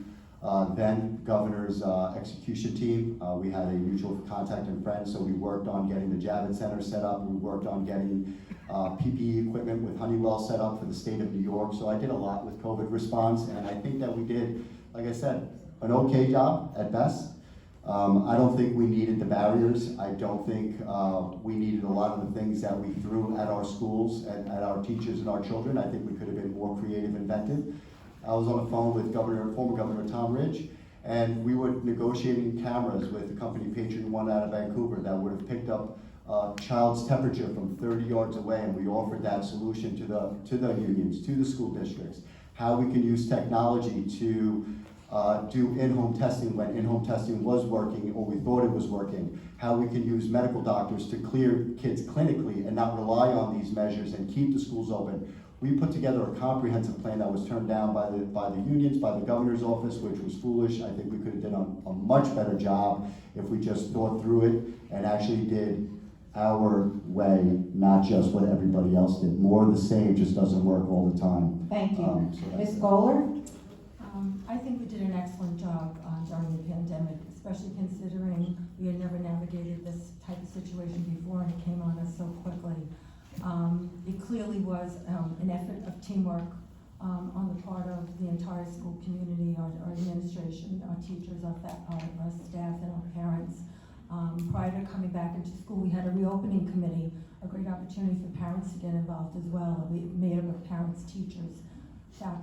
then governor's execution team. We had a mutual contact and friend, so we worked on getting the Javits Center set up. We worked on getting PPE equipment with Honeywell set up for the state of New York. So I did a lot with COVID response, and I think that we did, like I said, an okay job at best. I don't think we needed the barriers. I don't think we needed a lot of the things that we threw at our schools and at our teachers and our children. I think we could have been more creative, inventive. I was on the phone with former Governor Tom Ridge, and we were negotiating cameras with the company Patriot One out of Vancouver that would have picked up a child's temperature from 30 yards away, and we offered that solution to the unions, to the school districts. How we can use technology to do in-home testing when in-home testing was working or we thought it was working. How we can use medical doctors to clear kids clinically and not rely on these measures and keep the schools open. We put together a comprehensive plan that was turned down by the unions, by the governor's office, which was foolish. I think we could have done a much better job if we just thought through it and actually did our way, not just what everybody else did. More of the same just doesn't work all the time. Thank you. So Ms. Goller? I think we did an excellent job during the pandemic, especially considering we had never navigated this type of situation before and it came on us so quickly. It clearly was an effort of teamwork on the part of the entire school community, our administration, our teachers, our staff, and our parents. Prior to coming back into school, we had a reopening committee, a great opportunity for parents to get involved as well. We made up of parents, teachers, staff,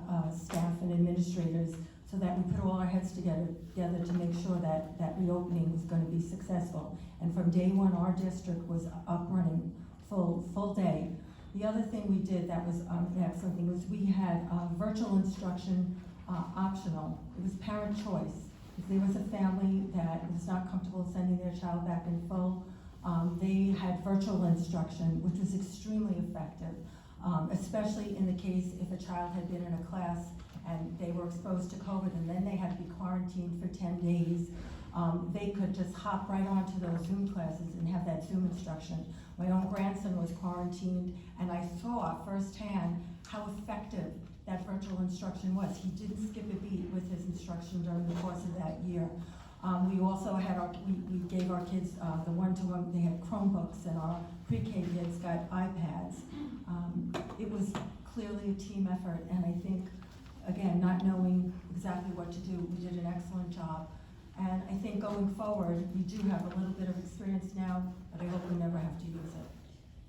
and administrators so that we put all our heads together to make sure that that reopening was going to be successful. And from day one, our district was up running full day. The other thing we did that was an excellent thing was we had virtual instruction optional. It was parent choice. If there was a family that was not comfortable sending their child back in full, they had virtual instruction, which was extremely effective, especially in the case if a child had been in a class and they were exposed to COVID and then they had to be quarantined for 10 days. They could just hop right onto those Zoom classes and have that Zoom instruction. My own grandson was quarantined, and I saw firsthand how effective that virtual instruction was. He didn't skip a beat with his instruction during the course of that year. We also had we gave our kids the one-to-one, they had Chromebooks, and our pre-K kids got iPads. It was clearly a team effort, and I think, again, not knowing exactly what to do, we did an excellent job. And I think going forward, we do have a little bit of experience now, but I hope we never have to use it.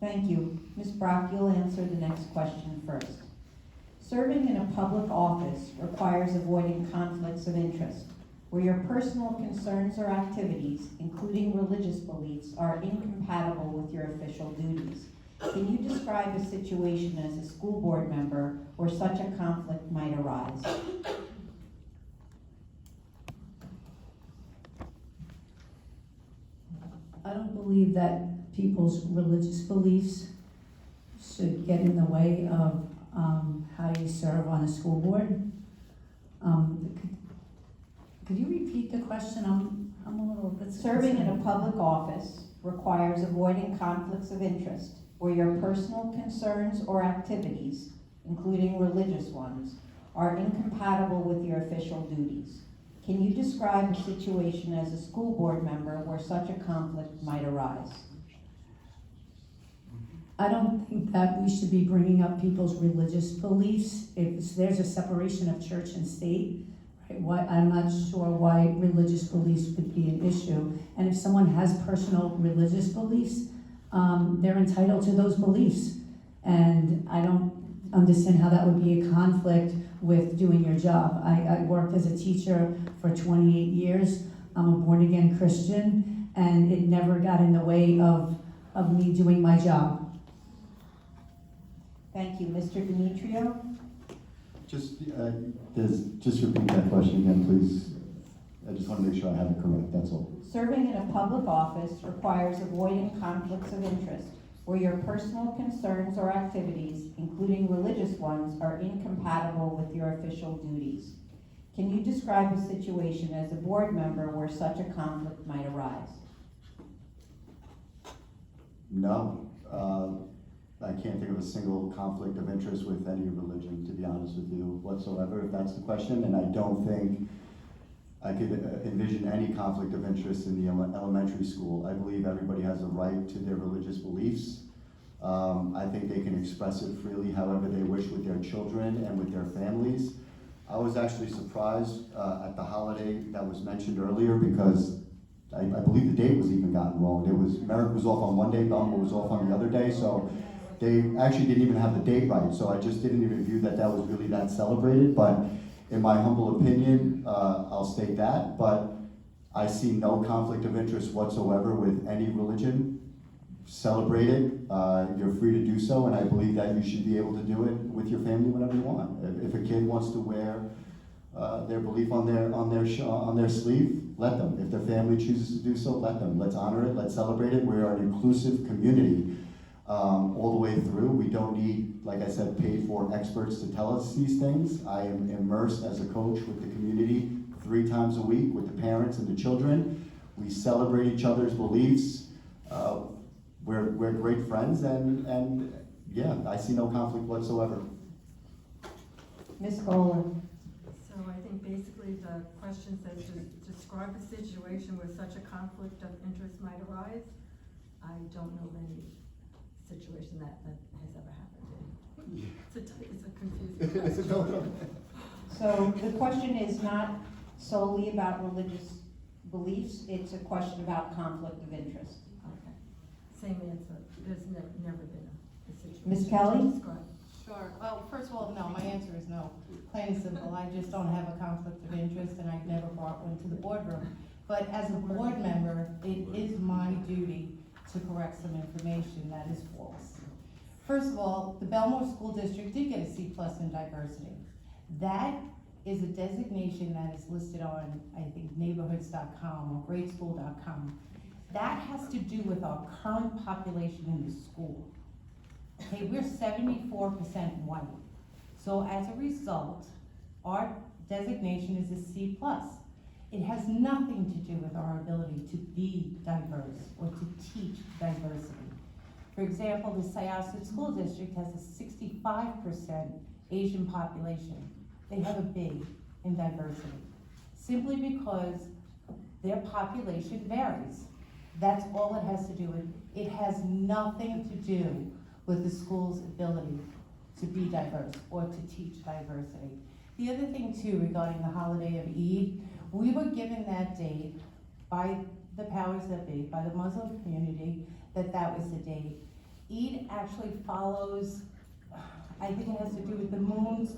Thank you. Ms. Brach, you'll answer the next question first. Serving in a public office requires avoiding conflicts of interest, where your personal concerns or activities, including religious beliefs, are incompatible with your official duties. Can you describe a situation as a school board member where such a conflict might arise? I don't believe that people's religious beliefs should get in the way of how you serve on a school board. Could you repeat the question? I'm a little bit Serving in a concerned. public office requires avoiding conflicts of interest where your personal concerns or activities, including religious ones, are incompatible with your official duties. Can you describe a situation as a school board member where such a conflict might arise? I don't think that we should be bringing up people's religious beliefs. If there's a separation of church and state, right, I'm not sure why religious beliefs would be an issue. And if someone has personal religious beliefs, they're entitled to those beliefs. And I don't understand how that would be a conflict with doing your job. I worked as a teacher for 28 years. I'm a born-again Christian, and it never got in the way of me doing my job. Thank you. Mr. Demetriou? Just repeat that question again, please. I just want to make sure I have it correct, that's all. Serving in a public office requires avoiding conflicts of interest where your personal concerns or activities, including religious ones, are incompatible with your official duties. Can you describe a situation as a board member where such a conflict might arise? No. I can't think of a single conflict of interest with any religion, to be honest with you, whatsoever, if that's the question. And I don't think I could envision any conflict of interest in the elementary school. I believe everybody has a right to their religious beliefs. I think they can express it freely however they wish with their children and with their families. I was actually surprised at the holiday that was mentioned earlier because I believe the date was even gotten wrong. Merrick was off on one day, Bellmore was off on the other day, so they actually didn't even have the date right. So I just didn't even view that was really that celebrated. But in my humble opinion, I'll state that, but I see no conflict of interest whatsoever with any religion. Celebrate it, you're free to do so, and I believe that you should be able to do it with your family whenever you want. If a kid wants to wear their belief on their sleeve, let them. If their family chooses to do so, let them. Let's honor it, let's celebrate it. We're an inclusive community all the way through. We don't need, like I said, paid for experts to tell us these things. I am immersed as a coach with the community 3 times a week with the parents and the children. We celebrate each other's beliefs. We're great friends, and yeah, I see no conflict whatsoever. Ms. Goller? So I think basically the question says to describe a situation where such a conflict of interest might arise. I don't know of any situation that has ever happened. It's a confusing question. So the question is not solely about religious beliefs, it's a question about conflict of interest. Okay. Same answer. There's never been a situation. Ms. Kelly? Describe. Sure. Well, first of all, no, my answer is no. Plain and simple, I just don't have a conflict of interest and I've never brought one to the boardroom. But as a board member, it is my duty to correct some information that is false. First of all, the Bellmore School District did get a C+ in diversity. That is a designation that is listed on, I think, neighborhoods.com or gradeschool.com. That has to do with our current population in the school. Okay, we're 74% white. So as a result, our designation is a C+. It has nothing to do with our ability to be diverse or to teach diversity. For example, the Syosset School District has a 65% Asian population. They have a B in diversity, simply because their population varies. That's all it has to do with. It has nothing to do with the school's ability to be diverse or to teach diversity. The other thing too, regarding the holiday of Eid, we were given that date by the powers that be, by the Muslim community, that was the date. Eid actually follows, I think it has to do with the moons,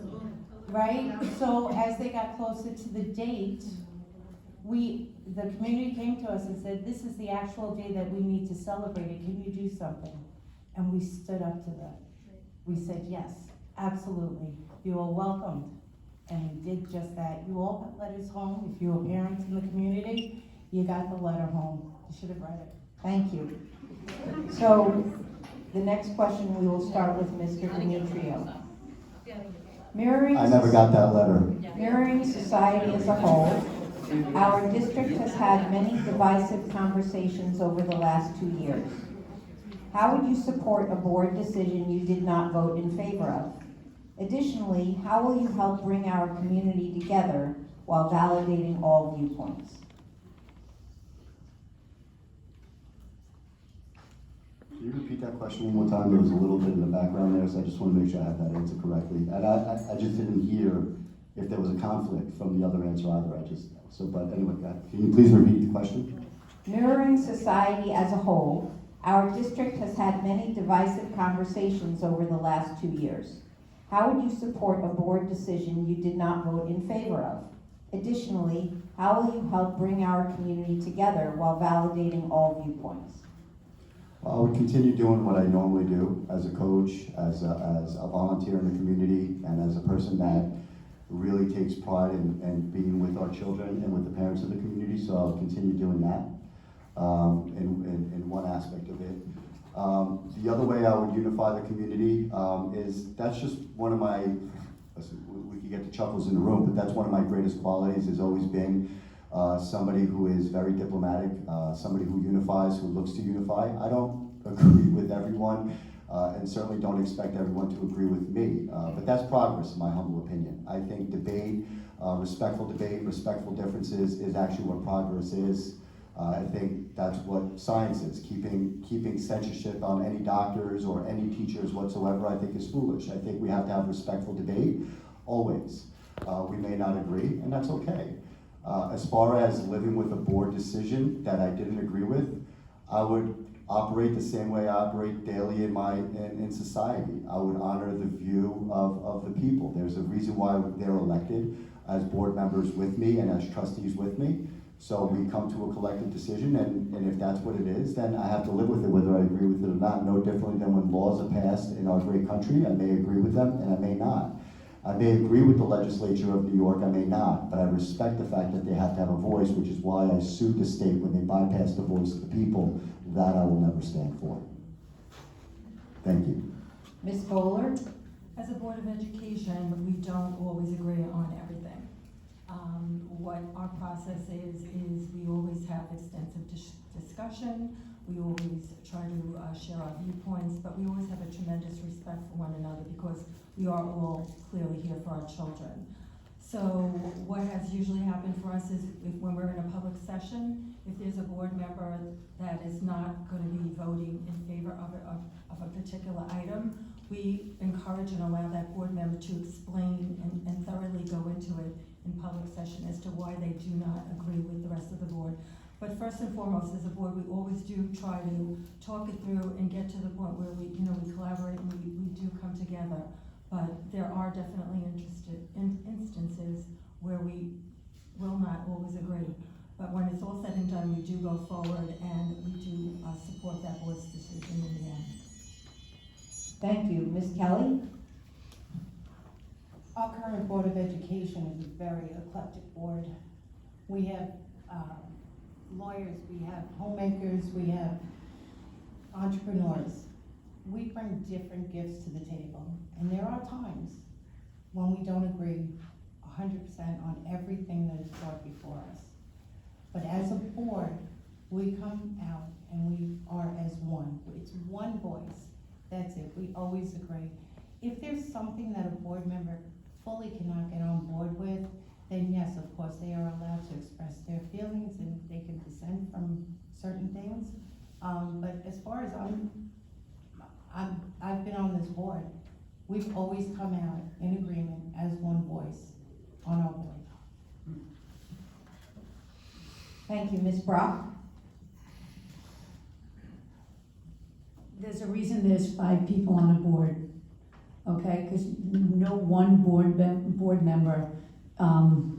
right? So as they got closer to the date, the community came to us and said, this is the actual day that we need to celebrate it, can you do something? And we stood up to that. We said, yes, absolutely, you are welcomed. And we did just that. You all got letters home. If you were parents in the community, you got the letter home. You should have read it. Thank you. So, the next question, we will start with Mr. Demetriou. Mirroring I never got that letter. Mirroring society as a whole, our district has had many divisive conversations over the last 2 years. How would you support a board decision you did not vote in favor of? Additionally, how will you help bring our community together while validating all viewpoints? Can you repeat that question one more time? There was a little bit in the background there, so I just want to make sure I have that answer correctly. And I just didn't hear if there was a conflict from the other answer either. But anyway, can you please repeat the question? Mirroring society as a whole, our district has had many divisive conversations over the last 2 years. How would you support a board decision you did not vote in favor of? Additionally, how will you help bring our community together while validating all viewpoints? I would continue doing what I normally do as a coach, as a volunteer in the community, and as a person that really takes pride in being with our children and with the parents of the community. So I'll continue doing that in one aspect of it. The other way I would unify the community is, that's just one of my, we could get the chuckles in the room, but that's one of my greatest qualities, has always been somebody who is very diplomatic, somebody who unifies, who looks to unify. I don't agree with everyone, and certainly don't expect everyone to agree with me, but that's progress in my humble opinion. I think debate, respectful differences is actually what progress is. I think that's what science is. Keeping censorship on any doctors or any teachers whatsoever, I think is foolish. I think we have to have respectful debate, always. We may not agree, and that's okay. As far as living with a board decision that I didn't agree with, I would operate the same way I operate daily in society. I would honor the view of the people. There's a reason why they're elected as board members with me and as trustees with me. So we come to a collective decision, and if that's what it is, then I have to live with it, whether I agree with it or not. No differently than when laws are passed in our great country. I may agree with them, and I may not. I may agree with the legislature of New York, I may not, but I respect the fact that they have to have a voice, which is why I sued the state when they bypassed the voice of the people. That I will never stand for. Thank you. Ms. Goller? As a Board of Education, we don't always agree on everything. What our process is we always have extensive discussion, we always try to share our viewpoints, but we always have a tremendous respect for one another because we are all clearly here for our children. So what has usually happened for us is when we're in a public session, if there's a board member that is not going to be voting in favor of a particular item, we encourage and allow that board member to explain and thoroughly go into it in public session as to why they do not agree with the rest of the board. But first and foremost, as a board, we always do try to talk it through and get to the point where we collaborate and we do come together. but there are definitely instances where we will not always agree. But when it's all said and done, we do go forward and we do support that board's decision in the end. Thank you. Ms. Kelly? Our current Board of Education is a very eclectic board. We have lawyers, we have homemakers, we have entrepreneurs. We bring different gifts to the table, and there are times when we don't agree 100% on everything that is brought before us. But as a board, we come out and we are as one. It's one voice. That's it. We always agree. If there's something that a board member fully cannot get on board with, then yes, of course, they are allowed to express their feelings and they can dissent from certain things. But as far as I've been on this board, we've always come out in agreement as one voice on our board. Thank you. Ms. Brach? There's a reason there's 5 people on a board, okay? Because no one board member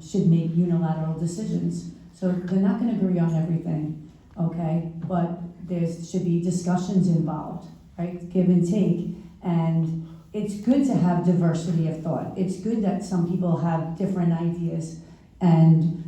should make unilateral decisions. So they're not gonna agree on everything, okay? But there should be discussions involved, right? Give and take. And it's good to have diversity of thought. It's good that some people have different ideas and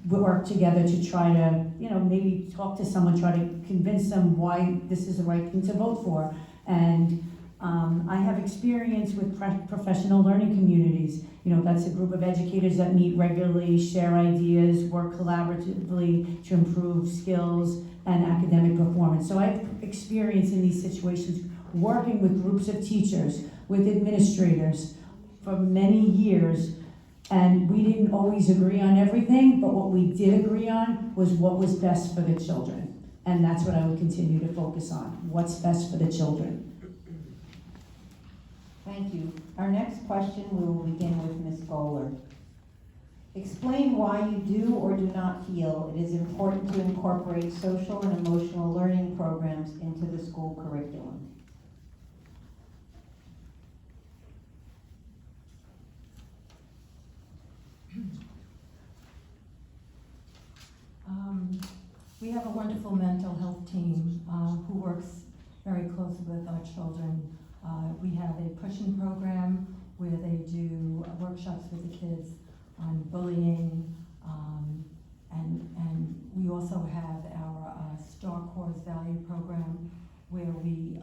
work together to try to, maybe talk to someone, try to convince them why this is the right thing to vote for. And I have experience with professional learning communities. That's a group of educators that meet regularly, share ideas, work collaboratively to improve skills and academic performance. So I have experience in these situations working with groups of teachers, with administrators for many years. And we didn't always agree on everything, but what we did agree on was what was best for the children. And that's what I would continue to focus on, what's best for the children. Thank you. Our next question, we will begin with Ms. Goller. Explain why you do or do not feel it is important to incorporate social and emotional learning programs into the school curriculum. We have a wonderful mental health team who works very closely with our children. We have a pushing program where they do workshops with the kids on bullying, and we also have our Star Course Value program where we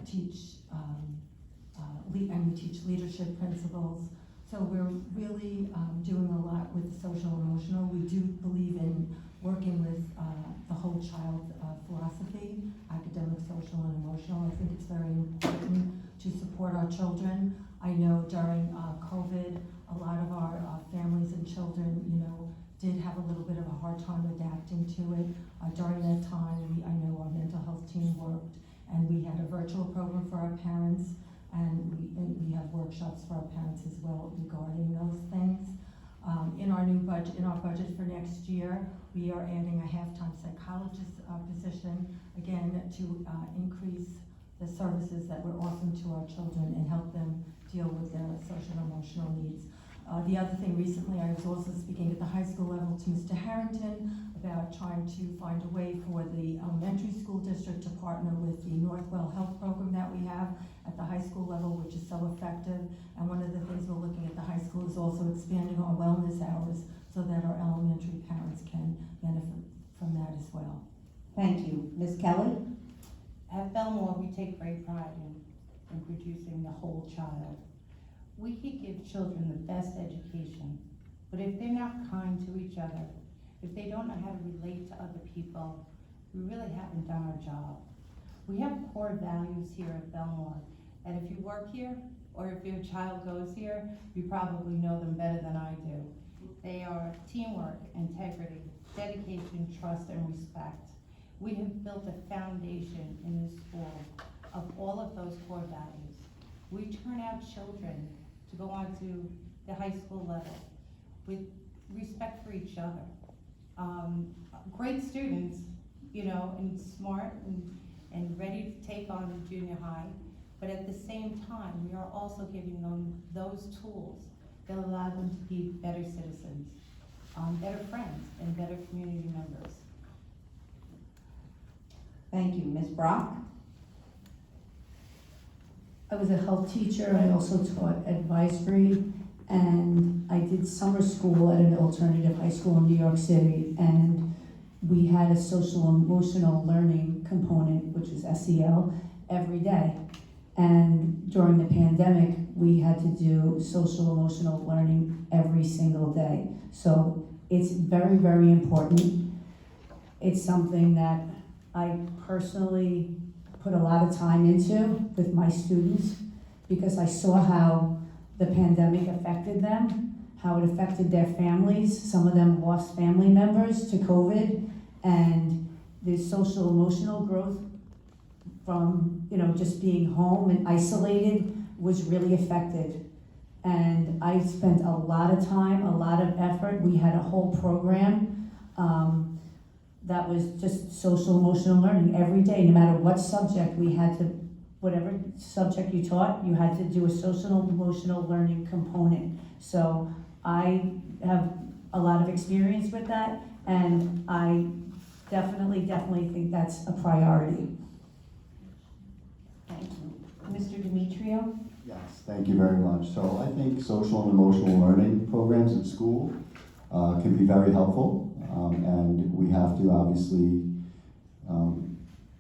teach and we teach leadership principles. So we're really doing a lot with social and emotional. We do believe in working with the whole child philosophy, academic, social, and emotional. I think it's very important to support our children. I know during COVID, a lot of our families and children, did have a little bit of a hard time adapting to it. During that time, I know our mental health team worked, and we had a virtual program for our parents, and we have workshops for our parents as well regarding those things. In our budget for next year, we are adding a half-time psychologist position, again, to increase the services that we're offering to our children and help them deal with their social and emotional needs. The other thing, recently I was also speaking at the high school level to Mr. Harrington about trying to find a way for the elementary school district to partner with the Northwell Health Program that we have at the high school level, which is so effective. And one of the things we're looking at the high school is also expanding our wellness hours so that our elementary parents can benefit from that as well. Thank you. Ms. Kelly? At Bellmore, we take great pride in producing the whole child. We could give children the best education, but if they're not kind to each other, if they don't know how to relate to other people, we really haven't done our job. We have core values here at Bellmore, and if you work here, or if your child goes here, you probably know them better than I do. They are teamwork, integrity, dedication, trust, and respect. We have built a foundation in this school of all of those core values. We turn out children to go on to the high school level with respect for each other. Great students, and smart and ready to take on the junior high. But at the same time, we are also giving them those tools that allow them to be better citizens, better friends, and better community members. Thank you. Ms. Brach? I was a health teacher, I also taught advisory, and I did summer school at an alternative high school in New York City, and we had a social emotional learning component, which is SEL, every day. And during the pandemic, we had to do social emotional learning every single day. So it's very, very important. It's something that I personally put a lot of time into with my students because I saw how the pandemic affected them, how it affected their families. Some of them lost family members to COVID, and the social emotional growth from, just being home and isolated was really affected. And I spent a lot of time, a lot of effort. We had a whole program that was just social emotional learning every day, no matter what subject we had to, whatever subject you taught, you had to do a social emotional learning component. So I have a lot of experience with that, and I definitely think that's a priority. Thank you. Mr. Demetriou? Yes, thank you very much. So I think social and emotional learning programs in school can be very helpful. And we have to obviously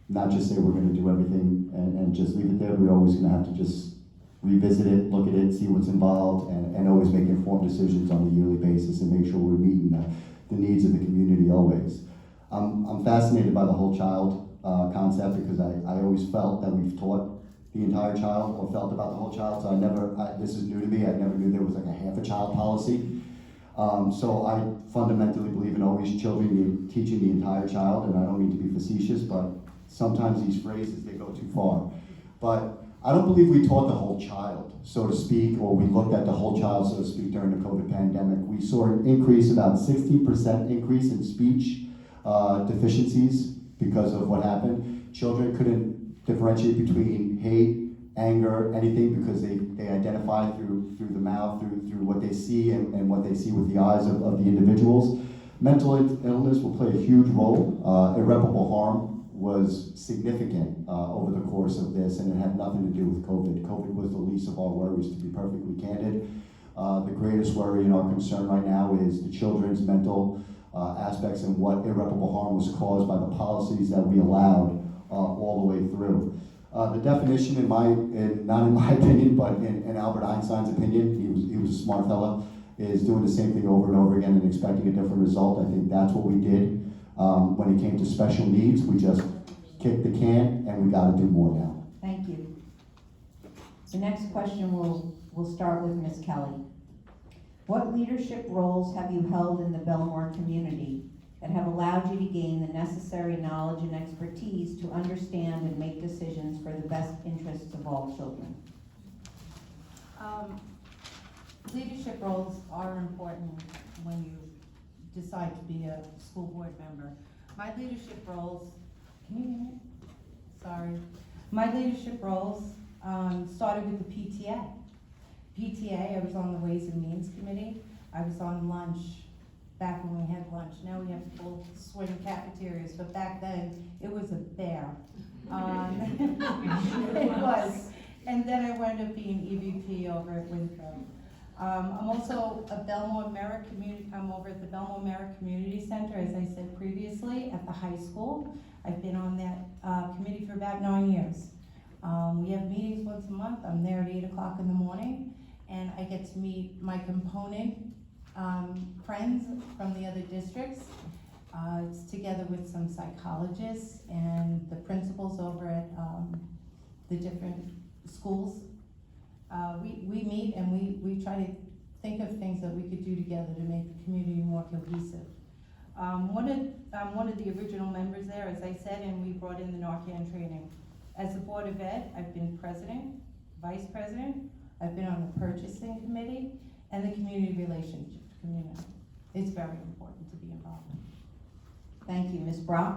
not just say we're going to do everything and just leave it there. We're always going to have to just revisit it, look at it, see what's involved, and always make informed decisions on a yearly basis and make sure we're meeting the needs of the community always. I'm fascinated by the whole child concept because I always felt that we've taught the entire child or felt about the whole child. So this is new to me. I never knew there was like a half a child policy. So I fundamentally believe in always teaching the entire child, and I don't mean to be facetious, but sometimes these phrases, they go too far. But I don't believe we taught the whole child, so to speak, or we looked at the whole child, so to speak, during the COVID pandemic. We saw an increase, about 60% increase in speech deficiencies because of what happened. Children couldn't differentiate between hate, anger, anything, because they identify through the mouth, through what they see and what they see with the eyes of the individuals. Mental illness will play a huge role. Irreparable harm was significant over the course of this, and it had nothing to do with COVID. COVID was the least of our worries, to be perfectly candid. The greatest worry and our concern right now is the children's mental aspects and what irreparable harm was caused by the policies that we allowed all the way through. The definition, not in my opinion, but in Albert Einstein's opinion, he was a smart fella, is doing the same thing over and over again and expecting a different result. I think that's what we did. When it came to special needs, we just kicked the can, and we got to do more now. Thank you. The next question will start with Ms. Kelly. What leadership roles have you held in the Bellmore community that have allowed you to gain the necessary knowledge and expertise to understand and make decisions for the best interests of all children? Leadership roles are important when you decide to be a school board member. My leadership roles, can you hear me? Sorry. My leadership roles started with the PTA. PTA, I was on the Ways and Means Committee. I was on lunch back when we had lunch. Now we have full swing cafeterias, but back then it was a bear. It was. And then I wound up being EVP over at Winthrop. I'm also a Bellmore Merit Community, I'm over at the Bellmore Merit Community Center, as I said previously, at the high school. I've been on that committee for about 9 years. We have meetings once a month. I'm there at 8 o'clock in the morning, and I get to meet my component friends from the other districts. It's together with some psychologists and the principals over at the different schools. We meet and we try to think of things that we could do together to make the community more cohesive. I'm one of the original members there, as I said, and we brought in the Narcan training. As the Board of Ed, I've been president, vice president, I've been on the purchasing committee, and the community relationship committee. It's very important to be involved. Thank you. Ms. Brach?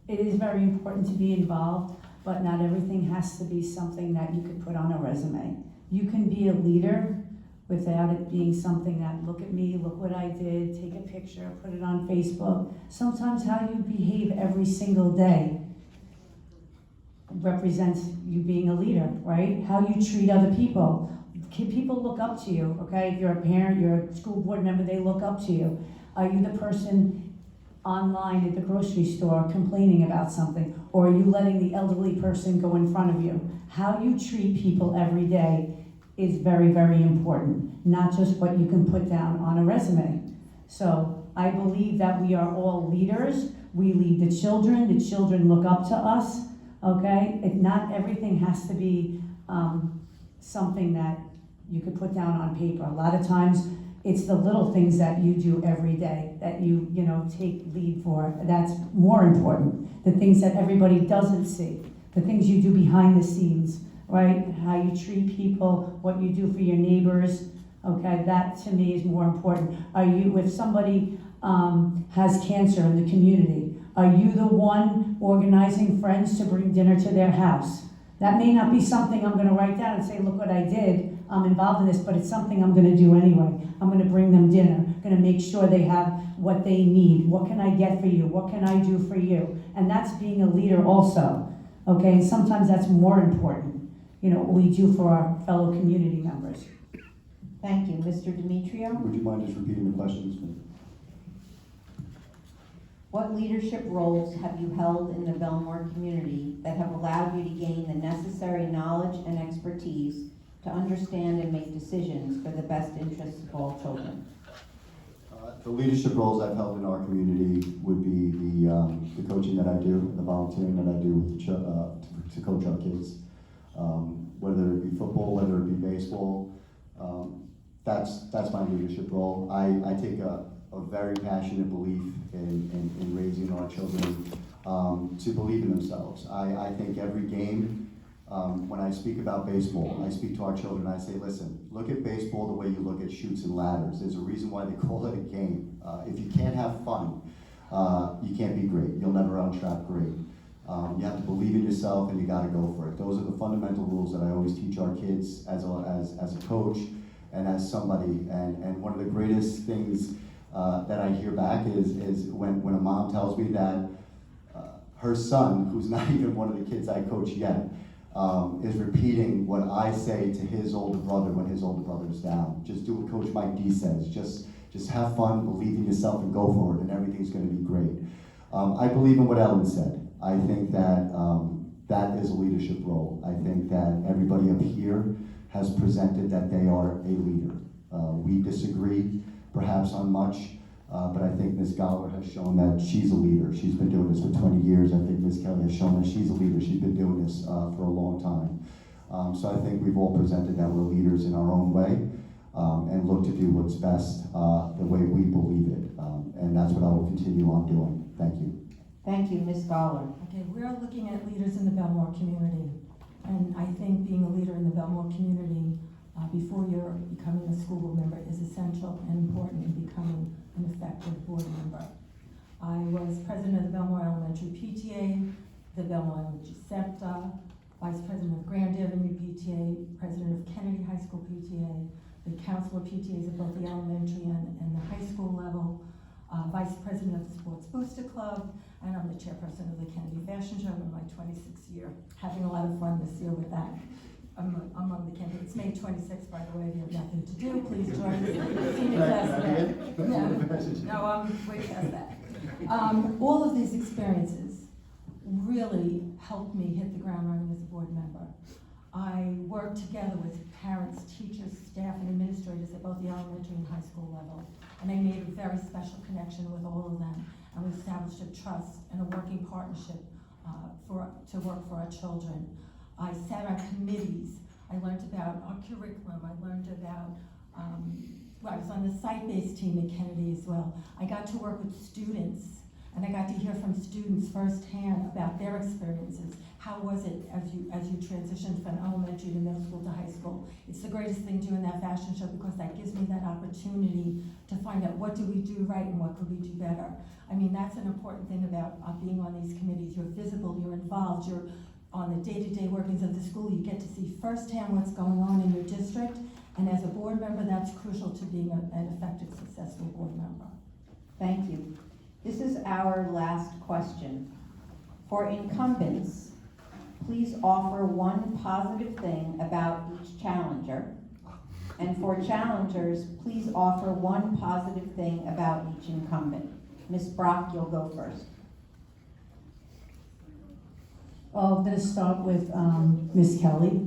It is very important to be involved, but not everything has to be something that you could put on a resume. You can be a leader without it being something that, look at me, look what I did, take a picture, put it on Facebook. Sometimes how you behave every single day represents you being a leader, right? How you treat other people. People look up to you, okay? If you're a parent, you're a school board member, they look up to you. Are you the person online at the grocery store complaining about something? Or are you letting the elderly person go in front of you? How you treat people every day is very, very important, not just what you can put down on a resume. So I believe that we are all leaders. We lead the children look up to us, okay? Not everything has to be something that you could put down on paper. A lot of times, it's the little things that you do every day that you take lead for. That's more important. The things that everybody doesn't see, the things you do behind the scenes, right? How you treat people, what you do for your neighbors, okay? That to me is more important. If somebody has cancer in the community, are you the one organizing friends to bring dinner to their house? That may not be something I'm gonna write down and say, look what I did, I'm involved in this, but it's something I'm gonna do anyway. I'm gonna bring them dinner, gonna make sure they have what they need. What can I get for you? What can I do for you? And that's being a leader also, okay? And sometimes that's more important, what we do for our fellow community members. Thank you. Mr. Demetriou? Would you mind just repeating the questions? What leadership roles have you held in the Bellmore community that have allowed you to gain the necessary knowledge and expertise to understand and make decisions for the best interests of all children? The leadership roles I've held in our community would be the coaching that I do, the volunteering that I do to coach our kids. Whether it be football, whether it be baseball, that's my leadership role. I take a very passionate belief in raising our children to believe in themselves. I think every game, when I speak about baseball, I speak to our children, I say, listen, look at baseball the way you look at chutes and ladders. There's a reason why they call it a game. If you can't have fun, you can't be great. You'll never on-track great. You have to believe in yourself and you gotta go for it. Those are the fundamental rules that I always teach our kids as a coach and as somebody. And one of the greatest things that I hear back is when a mom tells me that her son, who's not even one of the kids I coach yet, is repeating what I say to his older brother when his older brother is down. Just do what Coach Mike D says. Just have fun, believe in yourself, and go for it, and everything's going to be great. I believe in what Elem said. I think that that is a leadership role. I think that everybody up here has presented that they are a leader. We disagree, perhaps on much, but I think Ms. Goller has shown that she's a leader. She's been doing this for 20 years. I think Ms. Kelly has shown that she's a leader. She's been doing this for a long time. So I think we've all presented that we're leaders in our own way and look to do what's best the way we believe it. And that's what I will continue on doing. Thank you. Thank you. Ms. Goller? Okay, we're looking at leaders in the Bellmore community. And I think being a leader in the Bellmore community before you're becoming a school board member is essential and important in becoming an effective board member. I was president of the Bellmore Elementary PTA, the Bellmore Elementary SEPTA, vice president of Grand Avenue PTA, president of Kennedy High School PTA, the council of PTAs at both the elementary and the high school level, vice president of the Sports Booster Club, and I'm the chairperson of the Kennedy Fashion Show in my 26th year. Having a lot of fun this year with that. Among the candidates. It's May 26th, by the way, if you have nothing to do, please join the senior class event. No, I'm way past that. All of these experiences really helped me hit the ground running as a board member. I worked together with parents, teachers, staff, and administrators at both the elementary and high school level, and I made a very special connection with all of them, and we established a trust and a working partnership to work for our children. I sat on committees. I learned about our curriculum. I learned about, I was on the site-based team at Kennedy as well. I got to work with students, and I got to hear from students firsthand about their experiences. How was it as you transitioned from elementary to middle school to high school? It's the greatest thing doing that fashion show because that gives me that opportunity to find out what do we do right and what could we do better. I mean, that's an important thing about being on these committees. You're visible, you're involved, on the day-to-day workings of the school. You get to see firsthand what's going on in your district, and as a board member, that's crucial to being an effective, successful board member. Thank you. This is our last question. For incumbents, please offer one positive thing about each challenger. And for challengers, please offer one positive thing about each incumbent. Ms. Brach, you'll go first. Well, I'm gonna start with Ms. Kelly,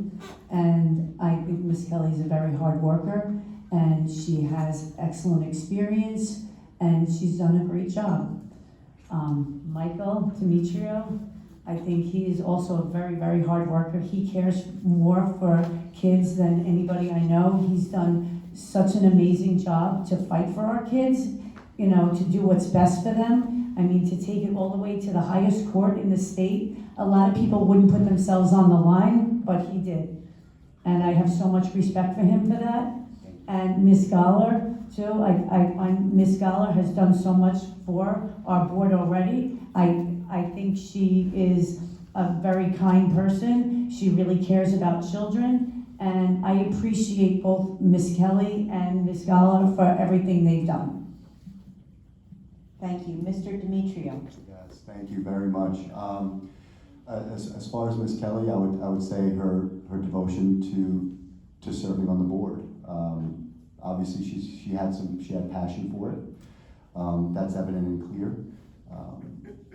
and I think Ms. Kelly is a very hard worker, and she has excellent experience, and she's done a great job. Michael Demetriou, I think he is also a very, very hard worker. He cares more for kids than anybody I know. He's done such an amazing job to fight for our kids, you know, to do what's best for them. I mean, to take it all the way to the highest court in the state. A lot of people wouldn't put themselves on the line, but he did. And I have so much respect for him for that. And Ms. Goller, too. Ms. Goller has done so much for our board already. I think she is a very kind person. She really cares about children. And I appreciate both Ms. Kelly and Ms. Goller for everything they've done. Thank you. Mr. Demetriou. Yes, thank you very much. As far as Ms. Kelly, I would say her devotion to serving on the board. Obviously, she had passion for it. That's evident and clear.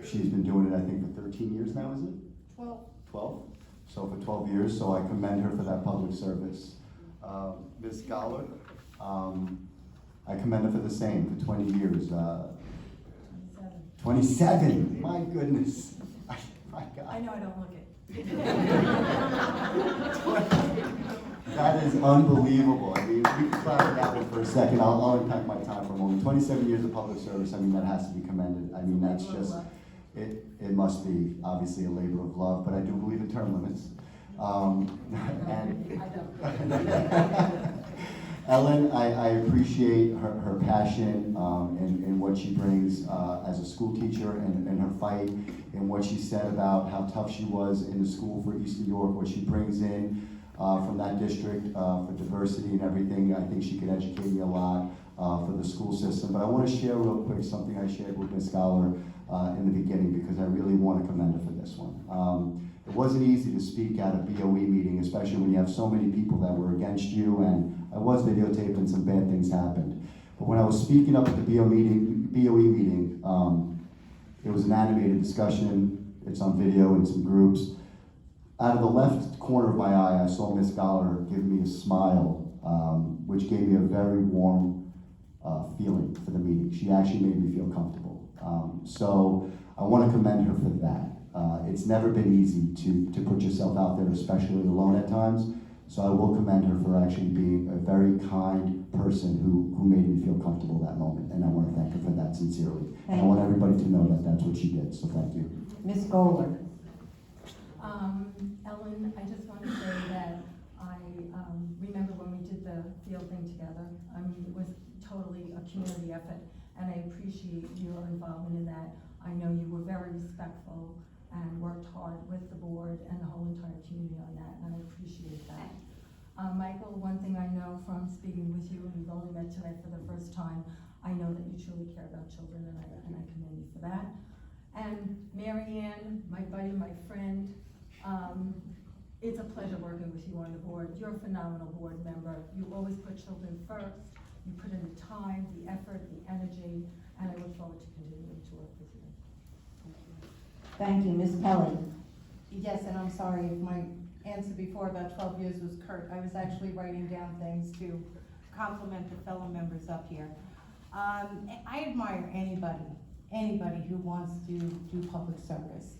She's been doing it, I think, for 13 years now, is it? 12. 12? So for 12 years, so I commend her for that public service. Ms. Goller, I commend her for the same, for 20 years. 27, my goodness. My God. I know I don't look it. That is unbelievable. I mean, we can clap at that one for a second. I'll unpack my time for a moment. 27 years of public service, I mean, that has to be commended. I mean, that's just, it must be obviously a labor of love, but I do believe in term limits. And Ellen, I appreciate her passion and what she brings as a school teacher and her fight and what she said about how tough she was in the school for East New York, what she brings in from that district for diversity and everything. I think she could educate me a lot for the school system. But I want to share real quick something I shared with Ms. Goller in the beginning because I really want to commend her for this one. It wasn't easy to speak at a BOE meeting, especially when you have so many people that were against you, and I was videotaped and some bad things happened. But when I was speaking up at the BOE meeting, it was an animated discussion. It's on video in some groups. Out of the left corner of my eye, I saw Ms. Goller give me a smile, which gave me a very warm feeling for the meeting. She actually made me feel comfortable. So I want to commend her for that. It's never been easy to put yourself out there, especially alone at times. So I will commend her for actually being a very kind person who made me feel comfortable that moment. And I want to thank her for that sincerely. And I want everybody to know that that's what she did. So thank you. Ms. Goller. Ellen, I just want to say that I remember when we did the field thing together. I mean, it was totally a community effort, and I appreciate your involvement in that. I know you were very respectful and worked hard with the board and the whole entire community on that, and I appreciate that. Michael, one thing I know from speaking with you, and we've only met tonight for the first time, I know that you truly care about children, and I commend you for that. And Maryanne, my buddy, my friend, it's a pleasure working with you on the board. You're a phenomenal board member. You always put children first. You put in the time, the effort, the energy, and I look forward to continuing to work with you. Thank you. Ms. Kelly. Yes, and I'm sorry if my answer before about 12 years was curt. I was actually writing down things to compliment the fellow members up here. I admire anybody who wants to do public service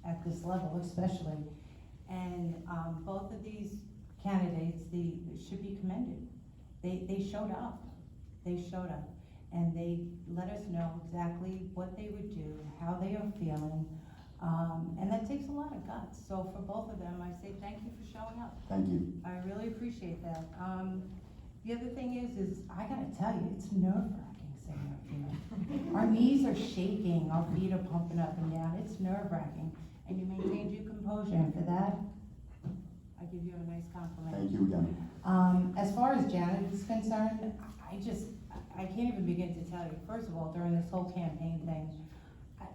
at this level, especially. And both of these candidates, they should be commended. They showed up. They showed up, and they let us know exactly what they would do, how they are feeling. And that takes a lot of guts. So for both of them, I say thank you for showing up. Thank you. I really appreciate that. The other thing is I gotta tell you, it's nerve-wracking sitting up here. Our knees are shaking, our feet are pumping up and down. It's nerve-wracking. and you maintained your composure, and for that, I give you a nice compliment. Thank you again. As far as Janet is concerned, I can't even begin to tell you. First of all, during this whole campaign thing,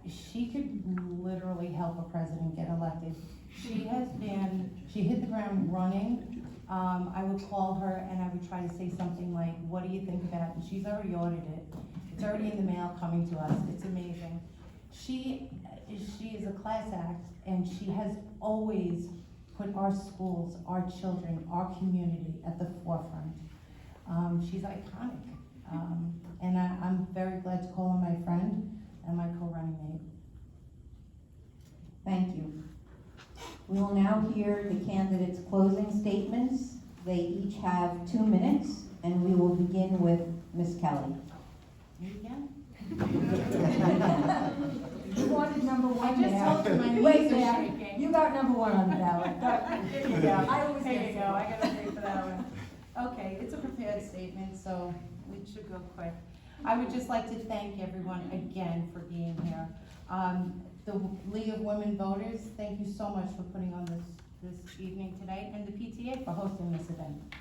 she could literally help a president get elected. She hit the ground running. I would call her and I would try to say something like, what do you think about it? And she's already ordered it. It's already in the mail coming to us. It's amazing. She is a class act, and she has always put our schools, our children, our community at the forefront. She's iconic. And I'm very glad to call her my friend and my co-running mate. Thank you. We will now hear the candidates' closing statements. They each have 2 minutes, and we will begin with Ms. Kelly. Me again? You wanted number one I just there. told you my Wait knees are there. shaking. You got number one on the ballot. There you go. I always There get you go. I gotta pay for that one. Okay, it's a prepared statement, so it should go quick. I would just like to thank everyone again for being here. The League of Women Voters, thank you so much for putting on this evening tonight, and the PTA for hosting this event.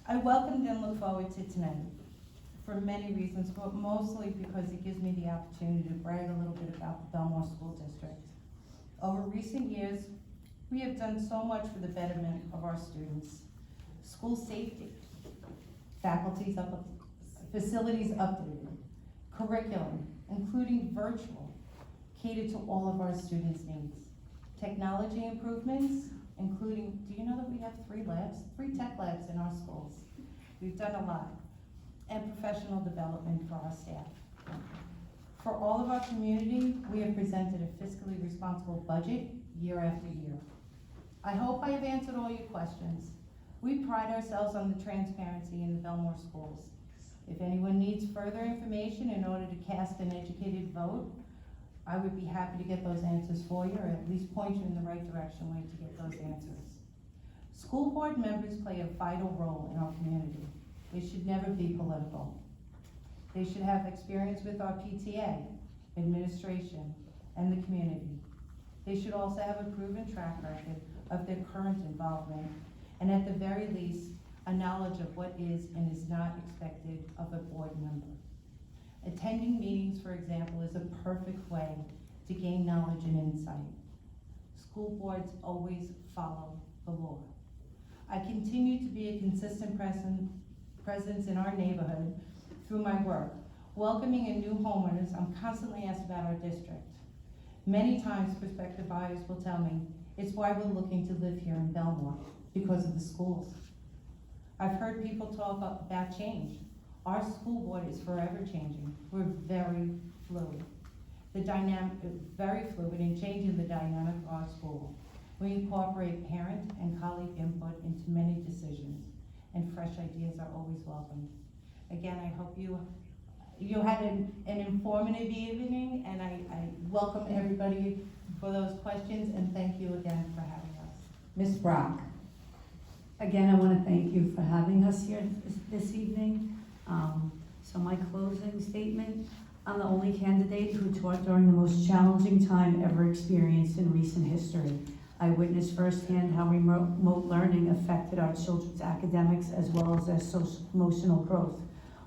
I welcomed and look forward to tonight for many reasons, but mostly because it gives me the opportunity to brag a little bit about the Bellmore School District. Over recent years, we have done so much for the betterment of our students. School safety, faculties up, facilities updated, curriculum, including virtual, catered to all of our students' needs. Technology improvements, including, do you know that we have 3 tech labs in our schools? We've done a lot. And professional development for our staff. For all of our community, we have presented a fiscally responsible budget year after year. I hope I have answered all your questions. We pride ourselves on the transparency in the Bellmore schools. If anyone needs further information in order to cast an educated vote, I would be happy to get those answers for you, or at least point you in the right direction way to get those answers. School board members play a vital role in our community. They should never be political. They should have experience with our PTA, administration, and the community. They should also have a proven track record of their current involvement, and at the very least, a knowledge of what is and is not expected of a board member. Attending meetings, for example, is a perfect way to gain knowledge and insight. School boards always follow the law. I continue to be a consistent presence in our neighborhood through my work. Welcoming in new homeowners, I'm constantly asked about our district. Many times prospective buyers will tell me, it's why we're looking to live here in Bellmore, because of the schools. I've heard people talk about change. Our school board is forever changing. We're very fluid. The dynamic is very fluid in changing the dynamic of our school. We incorporate parent and colleague input into many decisions, and fresh ideas are always welcomed. Again, I hope you had an informative evening, and I welcome everybody for those questions, and thank you again for having us. Ms. Brach. Again, I want to thank you for having us here this evening. So my closing statement, I'm the only candidate who taught during the most challenging time ever experienced in recent history. I witnessed firsthand how remote learning affected our children's academics as well as their social emotional growth.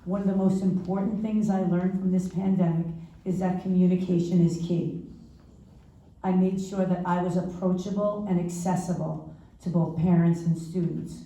One of the most important things I learned from this pandemic is that communication is key. I made sure that I was approachable and accessible to both parents and students.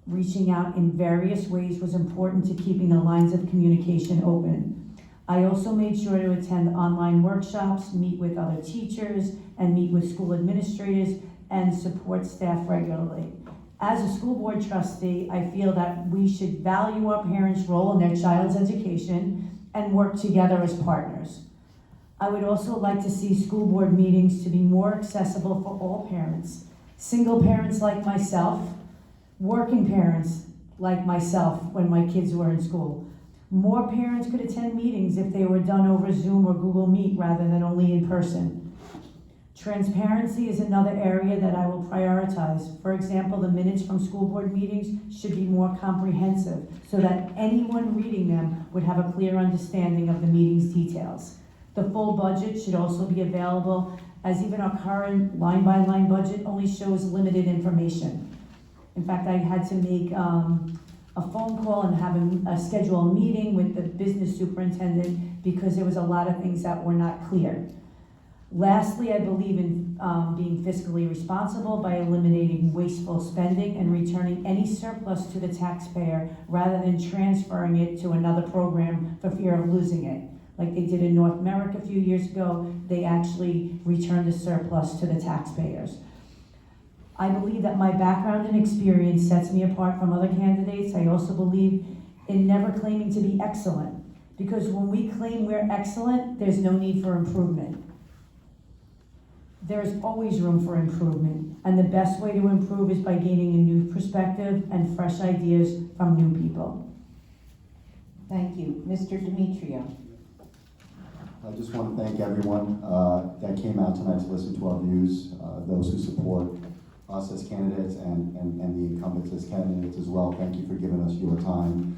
Reaching out in various ways was important to keeping the lines of communication open. I also made sure to attend online workshops, meet with other teachers, and meet with school administrators and support staff regularly. As a school board trustee, I feel that we should value our parents' role in their child's education and work together as partners. I would also like to see school board meetings to be more accessible for all parents. Single parents like myself, working parents like myself when my kids were in school. More parents could attend meetings if they were done over Zoom or Google Meet rather than only in person. Transparency is another area that I will prioritize. For example, the minutes from school board meetings should be more comprehensive so that anyone reading them would have a clear understanding of the meeting's details. The full budget should also be available as even our current line-by-line budget only shows limited information. In fact, I had to make a phone call and have a schedule a meeting with the business superintendent because there was a lot of things that were not clear. Lastly, I believe in being fiscally responsible by eliminating wasteful spending and returning any surplus to the taxpayer rather than transferring it to another program for fear of losing it. Like they did in North America a few years ago, they actually returned the surplus to the taxpayers. I believe that my background and experience sets me apart from other candidates. I also believe in never claiming to be excellent, because when we claim we're excellent, there's no need for improvement. There's always room for improvement, and the best way to improve is by gaining a new perspective and fresh ideas from new people. Thank you. Mr. Demetriou. I just want to thank everyone that came out tonight to listen to our views, those who support us as candidates and the incumbents as candidates as well. Thank you for giving us your time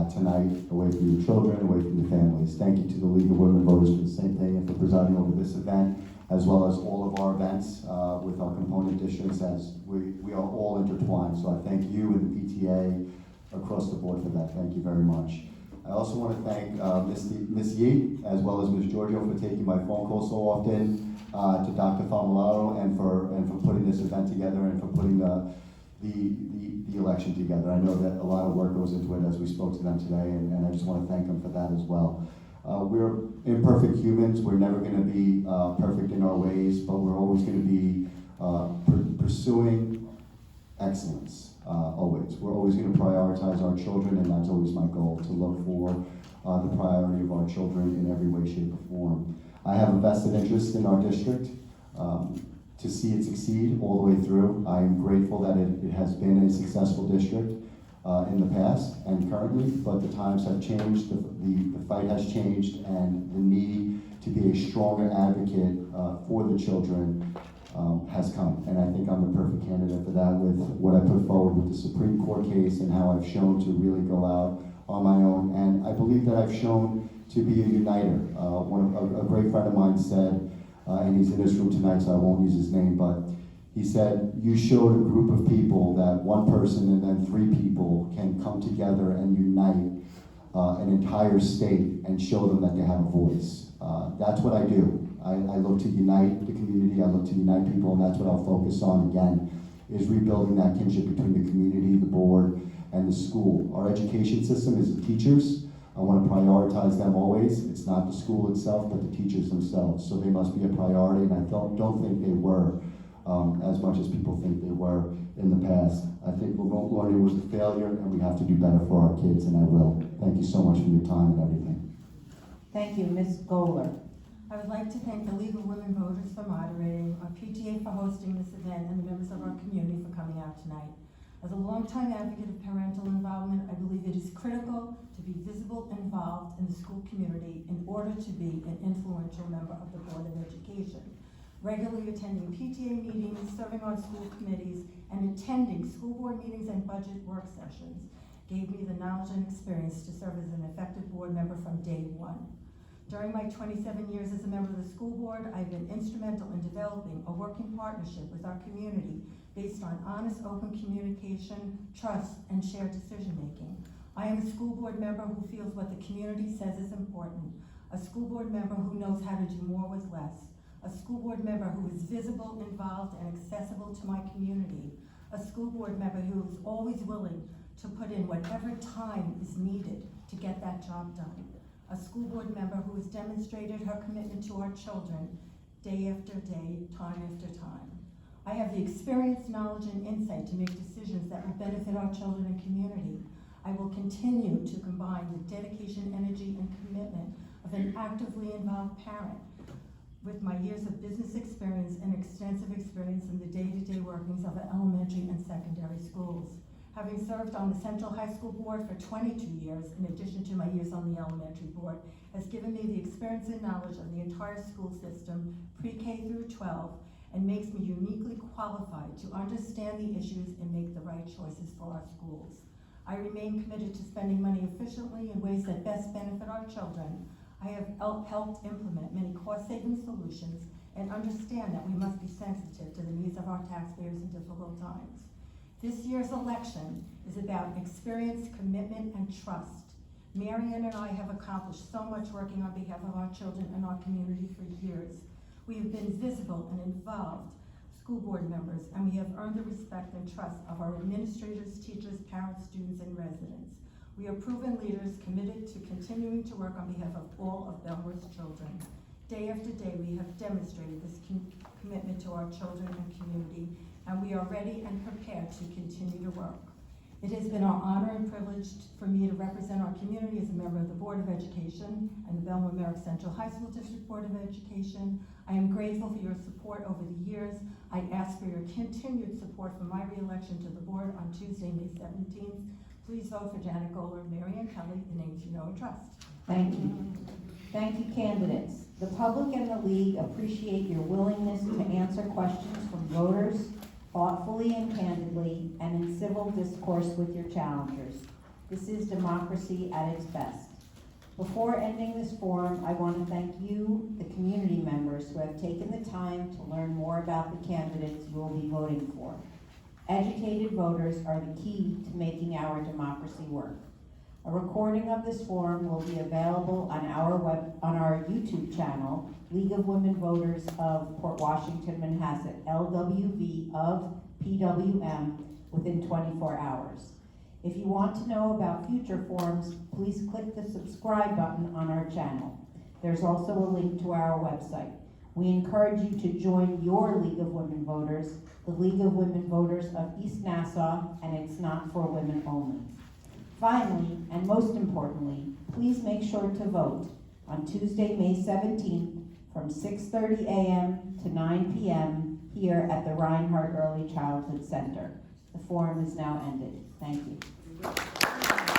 tonight, away from your children, away from your families. Thank you to the League of Women Voters for the same thing and for presiding over this event, as well as all of our events with our component districts, as we are all intertwined. So I thank you and the PTA across the board for that. Thank you very much. I also want to thank Ms. Yee, as well as Ms. Giorgio, for taking my phone call so often, to Dr. Famularo, and for putting this event together and for putting the election together. I know that a lot of work goes into it, as we spoke to them today, and I just want to thank them for that as well. We're imperfect humans. We're never going to be perfect in our ways, but we're always going to be pursuing excellence. Always. We're always going to prioritize our children, and that's always my goal, to look for the priority of our children in every way, shape, or form. I have a vested interest in our district to see it succeed all the way through. I am grateful that it has been a successful district in the past and currently, but the times have changed, the fight has changed, and the need to be a stronger advocate for the children has come. And I think I'm the perfect candidate for that, with what I put forward with the Supreme Court case and how I've shown to really go out on my own. And I believe that I've shown to be a uniter. A great friend of mine said, and he's in this room tonight, so I won't use his name, but he said, you showed a group of people that one person and then three people can come together and unite an entire state and show them that they have a voice. That's what I do. I look to unite the community, I look to unite people, and that's what I'll focus on again, is rebuilding that kinship between the community, the board, and the school. Our education system is the teachers. I want to prioritize them always. It's not the school itself, but the teachers themselves. So they must be a priority, and I don't think they were as much as people think they were in the past. I think remote learning was a failure, and we have to do better for our kids, and I will. Thank you so much for your time and everything. Thank you. Ms. Goller. I would like to thank the League of Women Voters for moderating, our PTA for hosting this event, and the members of our community for coming out tonight. As a longtime advocate of parental involvement, I believe it is critical to be visible and involved in the school community in order to be an influential member of the Board of Education. Regularly attending PTA meetings, serving on school committees, and attending school board meetings and budget work sessions gave me the knowledge and experience to serve as an effective board member from day one. During my 27 years as a member of the school board, I've been instrumental in developing a working partnership with our community based on honest, open communication, trust, and shared decision-making. I am a school board member who feels what the community says is important, a school board member who knows how to do more with less, a school board member who is visible, involved, and accessible to my community, a school board member who is always willing to put in whatever time is needed to get that job done. A school board member who has demonstrated her commitment to our children day after day, time after time. I have the experience, knowledge, and insight to make decisions that will benefit our children and community. I will continue to combine the dedication, energy, and commitment of an actively involved parent with my years of business experience and extensive experience in the day-to-day workings of elementary and secondary schools. Having served on the Central High School Board for 22 years, in addition to my years on the elementary board, has given me the experience and knowledge of the entire school system, pre-K through 12, and makes me uniquely qualified to understand the issues and make the right choices for our schools. I remain committed to spending money efficiently in ways that best benefit our children. I have helped implement many cost-saving solutions and understand that we must be sensitive to the needs of our taxpayers in difficult times. This year's election is about experience, commitment, and trust. Maryanne and I have accomplished so much working on behalf of our children and our community for years. We have been visible and involved school board members, and we have earned the respect and trust of our administrators, teachers, parents, students, and residents. We are proven leaders committed to continuing to work on behalf of all of Bellmore's children. Day after day, we have demonstrated this commitment to our children and community, and we are ready and prepared to continue to work. It has been our honor and privilege for me to represent our community as a member of the Board of Education and the Bellmore Merrick Central High School District Board of Education. I am grateful for your support over the years. I ask for your continued support for my re-election to the board on Tuesday, May 17th. Please vote for Janet Goller and Maryanne Kelly, the names you know and trust. Thank you. Thank you, candidates. The public and the league appreciate your willingness to answer questions from voters thoughtfully and candidly and in civil discourse with your challengers. This is democracy at its best. Before ending this forum, I want to thank you, the community members, who have taken the time to learn more about the candidates you will be voting for. Educated voters are the key to making our democracy work. A recording of this forum will be available on our YouTube channel, League of Women Voters of Port Washington-Manhasset, LWV of PWM, within 24 hours. If you want to know about future forums, please click the subscribe button on our channel. There's also a link to our website. We encourage you to join your League of Women Voters, the League of Women Voters of East Nassau, and it's not for women only. Finally, and most importantly, please make sure to vote on Tuesday, May 17th from 6:30 a.m. to 9 p.m. here at the Reinhardt Early Childhood Center. The forum is now ended. Thank you.